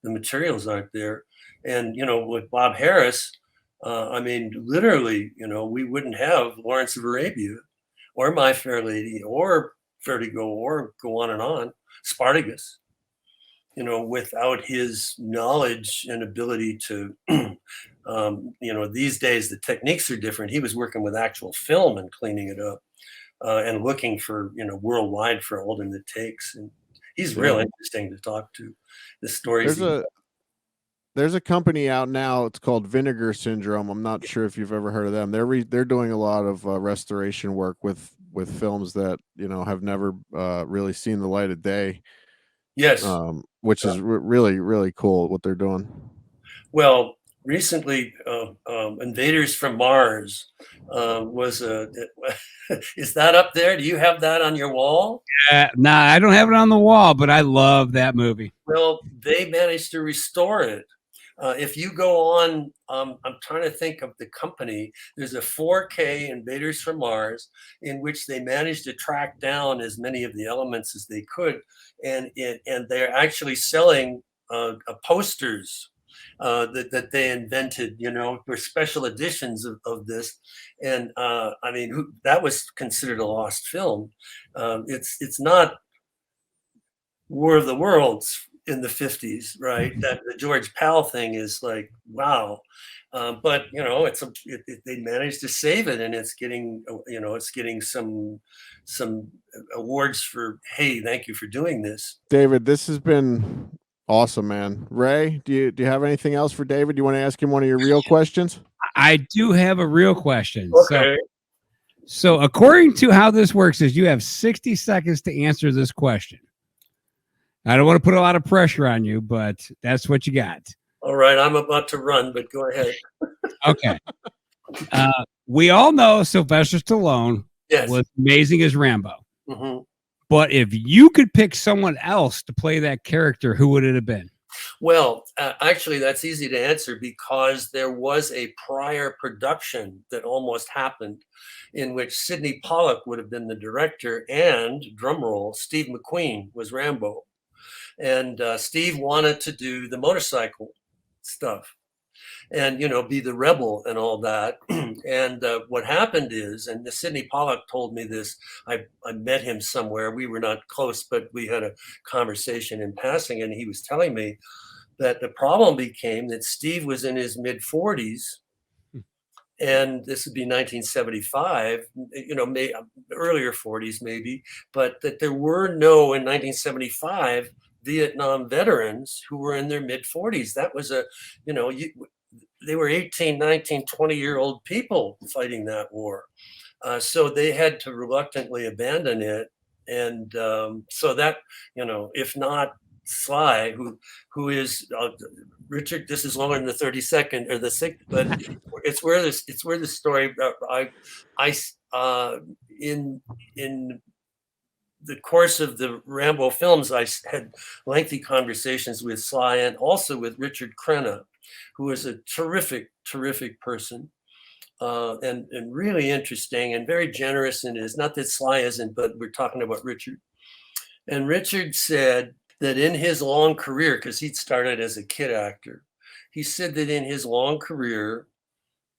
the materials aren't there. And, with Bob Harris, I mean, literally, we wouldn't have Lawrence of Arabia or My Fair Lady or Vertigo or go on, Spartacus, without his knowledge and ability to, these days the techniques are different. He was working with actual film and cleaning it up and looking for, worldwide for alternate takes. And he's real interesting to talk to. The stories. There's a company out now. It's called Vinegar Syndrome. I'm not sure if you've ever heard of them. They're doing a lot of restoration work with films that have never really seen the light of day. Yes, which is really, really cool what they're doing. Well, recently, Invaders from Mars was is that up there? Do you have that on your wall? Nah, I don't have it on the wall, but I love that movie. Well, they managed to restore it. If you go on, I'm trying to think of the company. There's a 4K Invaders from Mars in which they managed to track down as many of the elements as they could, and they're actually selling posters that they invented, for special editions of this. And I mean, that was considered a lost film. It's not War of the Worlds in the 50s, right? That the George Pal thing is like, wow. But they managed to save it, and it's getting some awards for, hey, thank you for doing this. David, this has been awesome, man. Ray, do you have anything else for David? Do you want to ask him one of your real questions? I do have a real question. Okay. So according to how this works is you have 60 seconds to answer this question. I don't want to put a lot of pressure on you, but that's what you got. All right. I'm about to run, but go ahead. Okay. We all know Sylvester Stallone was amazing as Rambo. Mm-hmm. But if you could pick someone else to play that character, who would it have been? Well, actually, that's easy to answer because there was a prior production that almost happened in which Sidney Pollack would have been the director and, drumroll, Steve McQueen was Rambo. And Steve wanted to do the motorcycle stuff and, be the rebel and all that. And what happened is, and Sidney Pollack told me this, I met him somewhere. We were not close, but we had a conversation in passing. And he was telling me that the problem became that Steve was in his mid 40s. And this would be 1975, earlier 40s maybe, but that there were no, in 1975, Vietnam veterans who were in their mid 40s. That was they were 18, 19, 20-year-old people fighting that war. So they had to reluctantly abandon it. And so that, if not Sly, who is Richard, this is longer than the 32nd or the 6th, but it's where the story in the course of the Rambo films, I had lengthy conversations with Sly and also with Richard Crenna, who is a terrific person and really interesting and very generous in his, not that Sly isn't, but we're talking about Richard. And Richard said that in his long career, because he'd started as a kid actor, he said that in his long career,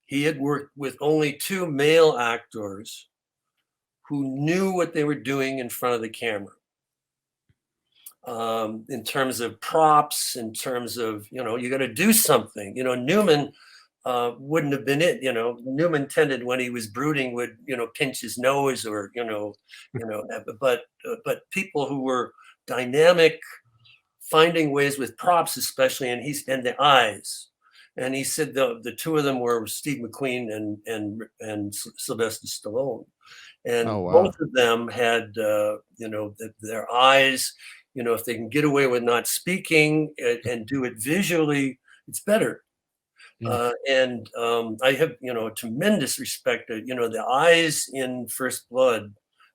he had worked with only 2 male actors who knew what they were doing in front of the camera. In terms of props, in terms of, you got to do something. Newman wouldn't have been it. Newman tended when he was brooding would, pinch his nose or, but people who were dynamic, finding ways with props, especially, and the eyes. And he said the 2 of them were Steve McQueen and Sylvester Stallone. And both of them had, their eyes, if they can get away with not speaking and do it visually, it's better. And I have, tremendous respect. The eyes in First Blood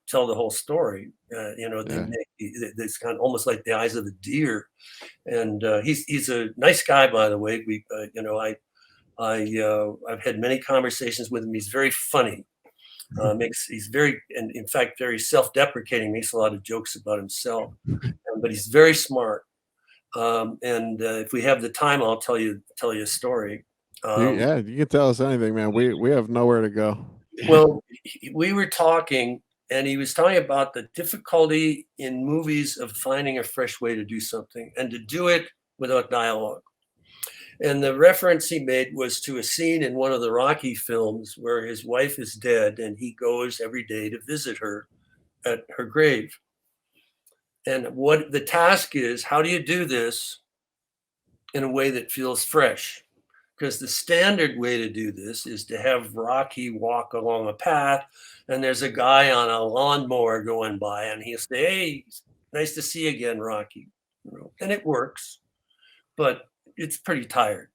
tell the whole story. They make it's kind of almost like the eyes of the deer. And he's a nice guy, by the way. I've had many conversations with him. He's very funny. He's very, and in fact, very self-deprecating. Makes a lot of jokes about himself, but he's very smart. And if we have the time, I'll tell you a story. You can tell us anything, man. We have nowhere to go. Well, we were talking, and he was talking about the difficulty in movies of finding a fresh way to do something and to do it without dialogue. And the reference he made was to a scene in one of the Rocky films where his wife is dead and he goes every day to visit her at her grave. And what the task is, how do you do this in a way that feels fresh? Because the standard way to do this is to have Rocky walk along a path and there's a guy on a lawnmower going by and he'll say, "Hey, nice to see you again, Rocky." And it works, but it's pretty tired.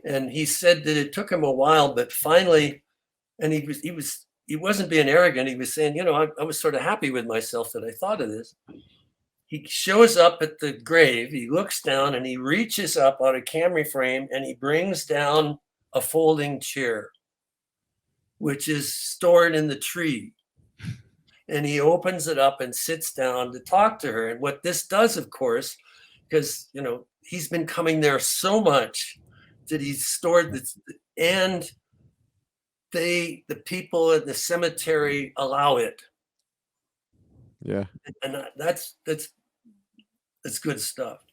And he said that it took him a while, but finally, and he wasn't being arrogant. He was saying, I was sort of happy with myself that I thought of this. He shows up at the grave, he looks down and he reaches up out of camera frame and he brings down a folding chair, which is stored in the tree. And he opens it up and sits down to talk to her. And what this does, of course, because, he's been coming there so much that he's stored this, and the people at the cemetery allow it. Yeah. And that's good stuff.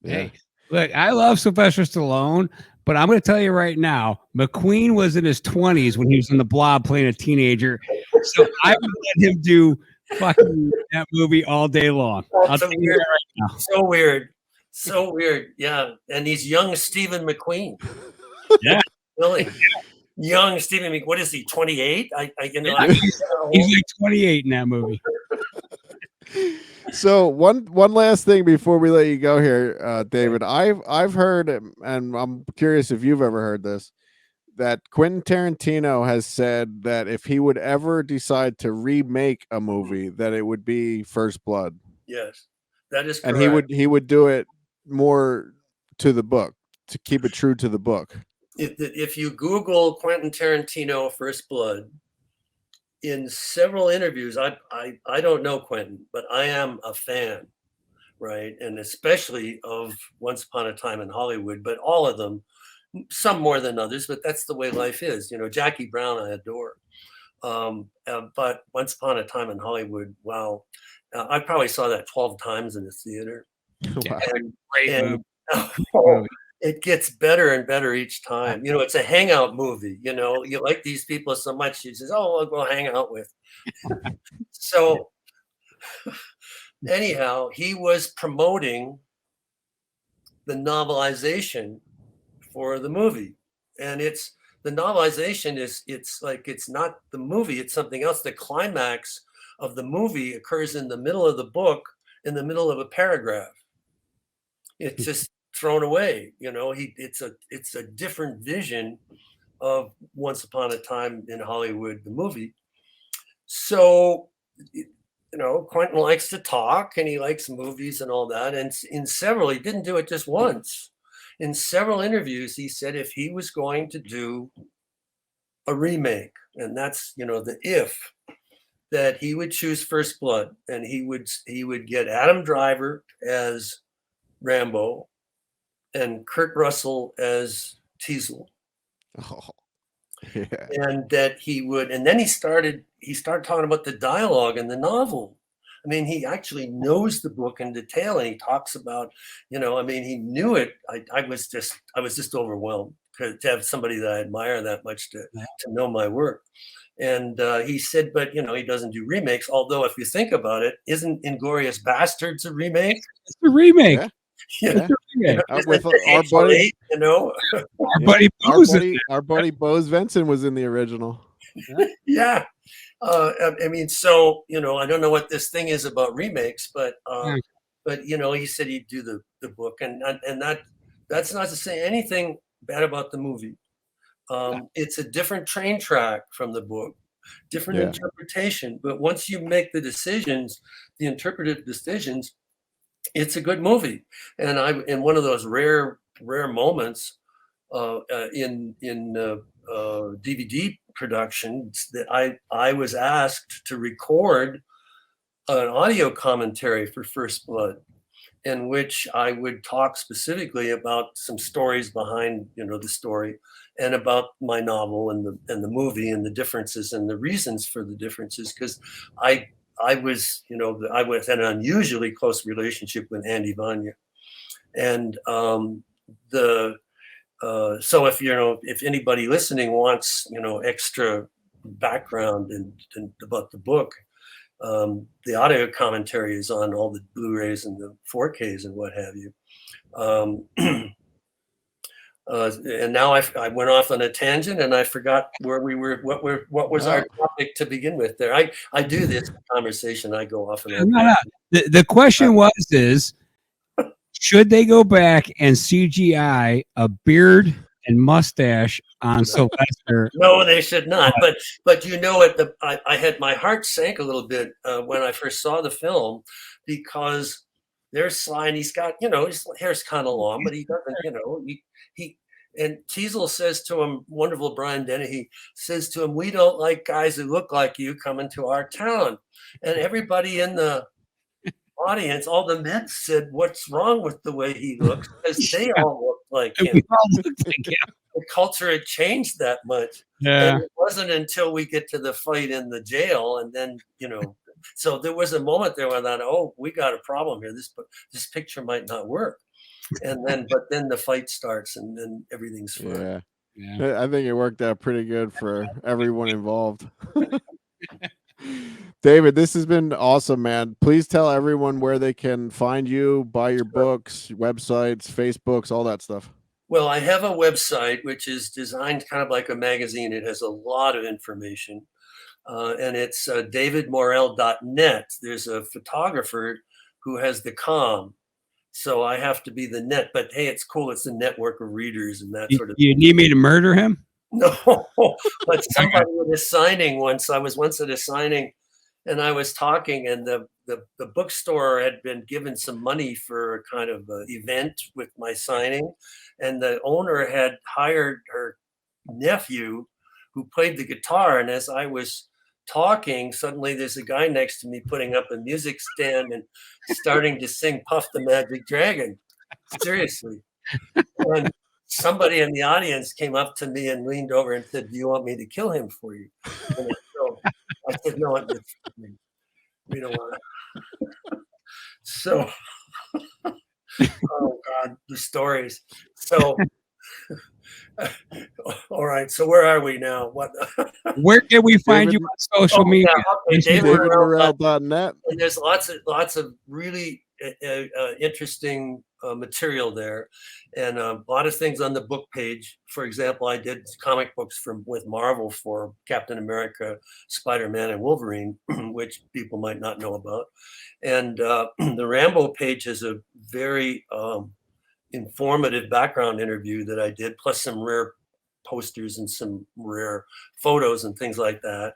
Hey, look, I love Sylvester Stallone, but I'm going to tell you right now, McQueen was in his 20s when he was in The Blob playing a teenager. So I would let him do fucking that movie all day long. I'll tell you that right now. So weird. Yeah. And he's young Stephen McQueen. Yeah. Really. Young Stephen McQueen. What is he, 28? He's like 28 in that movie. So one last thing before we let you go here, David. I've heard, and I'm curious if you've ever heard this, that Quentin Tarantino has said that if he would ever decide to remake a movie, that it would be First Blood. Yes, that is correct. And he would do it more to the book, to keep it true to the book. If you Google Quentin Tarantino First Blood, in several interviews, I don't know Quentin, but I am a fan, right? And especially of Once Upon a Time in Hollywood, but all of them, some more than others, but that's the way life is. Jackie Brown, I adore. But Once Upon a Time in Hollywood, wow. I probably saw that 12 times in the theater. Wow. And it gets better and better each time. It's a hangout movie. You like these people so much, you says, "Oh, I'll go hang out with." So anyhow, he was promoting the novelization for the movie. And the novelization it's not the movie, it's something else. The climax of the movie occurs in the middle of the book, in the middle of a paragraph. It's just thrown away. It's a different vision of Once Upon a Time in Hollywood, the movie. So, Quentin likes to talk and he likes movies and all that. And he didn't do it just once. In several interviews, he said if he was going to do a remake, and that's, the if, that he would choose First Blood, and he would get Adam Driver as Rambo and Kurt Russell as Teasel. Oh, yeah. And that and then he started talking about the dialogue in the novel. I mean, he actually knows the book in detail, and he talks about, he knew it. I was just overwhelmed to have somebody that I admire that much to know my work. And he said, but he doesn't do remakes. Although, if you think about it, isn't Inglourious Bastards a remake? It's a remake. Yeah. With our buddy, our buddy Bose Venson was in the original. Yeah. So, I don't know what this thing is about remakes, but he said he'd do the book, and that's not to say anything bad about the movie. It's a different train track from the book, different interpretation. But once you make the decisions, the interpretive decisions, it's a good movie. And in one of those rare moments in DVD productions, that I was asked to record an audio commentary for First Blood, in which I would talk specifically about some stories behind, the story, and about my novel and the movie and the differences and the reasons for the differences. Because I was in an unusually close relationship with Andy Vanya, and so if anybody listening wants extra background and about the book. The audio commentary is on all the Blu-rays and the 4Ks and what have you. And now I went off on a tangent and I forgot where we were. What was our topic to begin with? There, I do this conversation. I go off and on. No. The question is, should they go back and CGI a beard and mustache on Sylvester? No, they should not. But I had my heart sank a little bit when I first saw the film, because there's Sly and he's got his hair's kind of long, but he doesn't he and Teasel says to him, wonderful Brian Dennehy says to him, "We don't like guys who look like you coming to our town," and everybody in the audience, all the men said, "What's wrong with the way he looks?" Because they all looked like him. We all looked like him. The culture had changed that much. Yeah. And it wasn't until we get to the fight in the jail, and then so there was a moment there when I thought, "Oh, we got a problem here. This picture might not work." And then the fight starts, and then everything's fine. Yeah. I think it worked out pretty good for everyone involved. David, this has been awesome, man. Please tell everyone where they can find you, buy your books, websites, Facebooks, all that stuff. Well, I have a website which is designed kind of like a magazine. It has a lot of information, and it's davidmorrell.net. There's a photographer who has the com, so I have to be the net. But hey, it's cool. It's a network of readers and that sort of thing. You need me to murder him? No, but somebody at a signing once. I was once at a signing, and I was talking, and the bookstore had been given some money for a kind of event with my signing, and the owner had hired her nephew who played the guitar. And as I was talking, suddenly there's a guy next to me putting up a music stand and starting to sing Puff the Magic Dragon. Seriously. And somebody in the audience came up to me and leaned over and said, "Do you want me to kill him for you?" And I said, "No, we don't want to." So, oh God, the stories. So, all right. So where are we now? What? Where can we find you on social media? DavidMorrell.net. And there's lots of really interesting material there, and a lot of things on the book page. For example, I did comic books with Marvel for Captain America, Spider-Man, and Wolverine, which people might not know about. And the Rambo page is a very informative background interview that I did, plus some rare posters and some rare photos and things like that.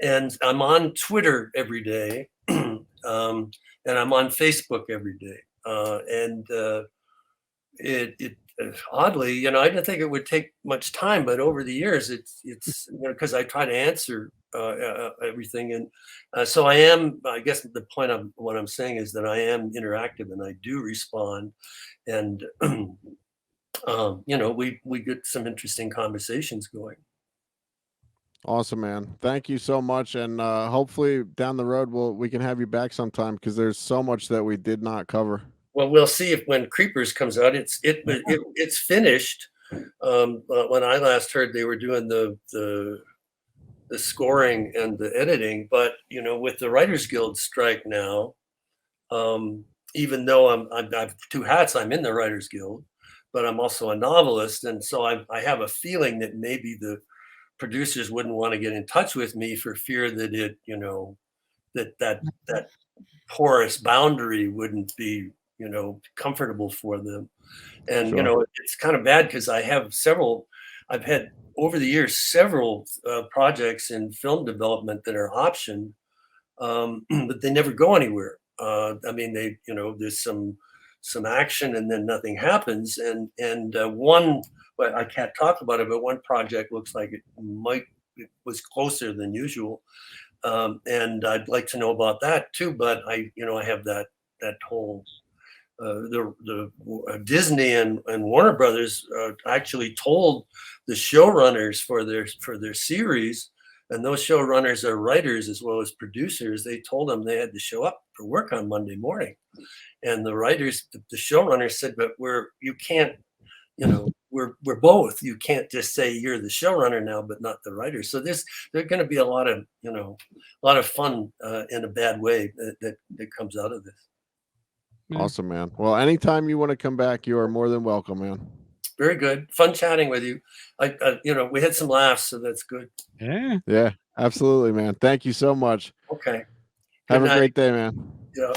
And I'm on Twitter every day, and I'm on Facebook every day. It oddly, I didn't think it would take much time, but over the years, it's because I try to answer everything, and so I am. I guess the point of what I'm saying is that I am interactive and I do respond, and we get some interesting conversations going. Awesome, man. Thank you so much, and hopefully down the road we can have you back sometime, because there's so much that we did not cover. Well, we'll see if when Creepers comes out, it's finished. When I last heard, they were doing the scoring and the editing, but with the Writers Guild strike now, even though I've two hats, I'm in the Writers Guild, but I'm also a novelist, and so I have a feeling that maybe the producers wouldn't want to get in touch with me for fear that it, that porous boundary wouldn't be comfortable for them. And Sure. it's kind of bad because I've had over the years several projects in film development that are optioned, but they never go anywhere. I mean, there's some action and then nothing happens. And one, well, I can't talk about it, but one project looks like it was closer than usual, and I'd like to know about that too. But I have that whole the Disney and Warner Brothers actually told the showrunners for their series, and those showrunners are writers as well as producers. They told them they had to show up for work on Monday morning, and the writers, the showrunners said, "But you can't, we're both. You can't just say you're the showrunner now, but not the writer." So there's going to be a lot of fun in a bad way that comes out of this. Awesome, man. Well, anytime you want to come back, you are more than welcome, man. Very good. Fun chatting with you. We had some laughs, so that's good. Yeah, absolutely, man. Thank you so much. Okay. Have Good a night. great day, man. Yeah.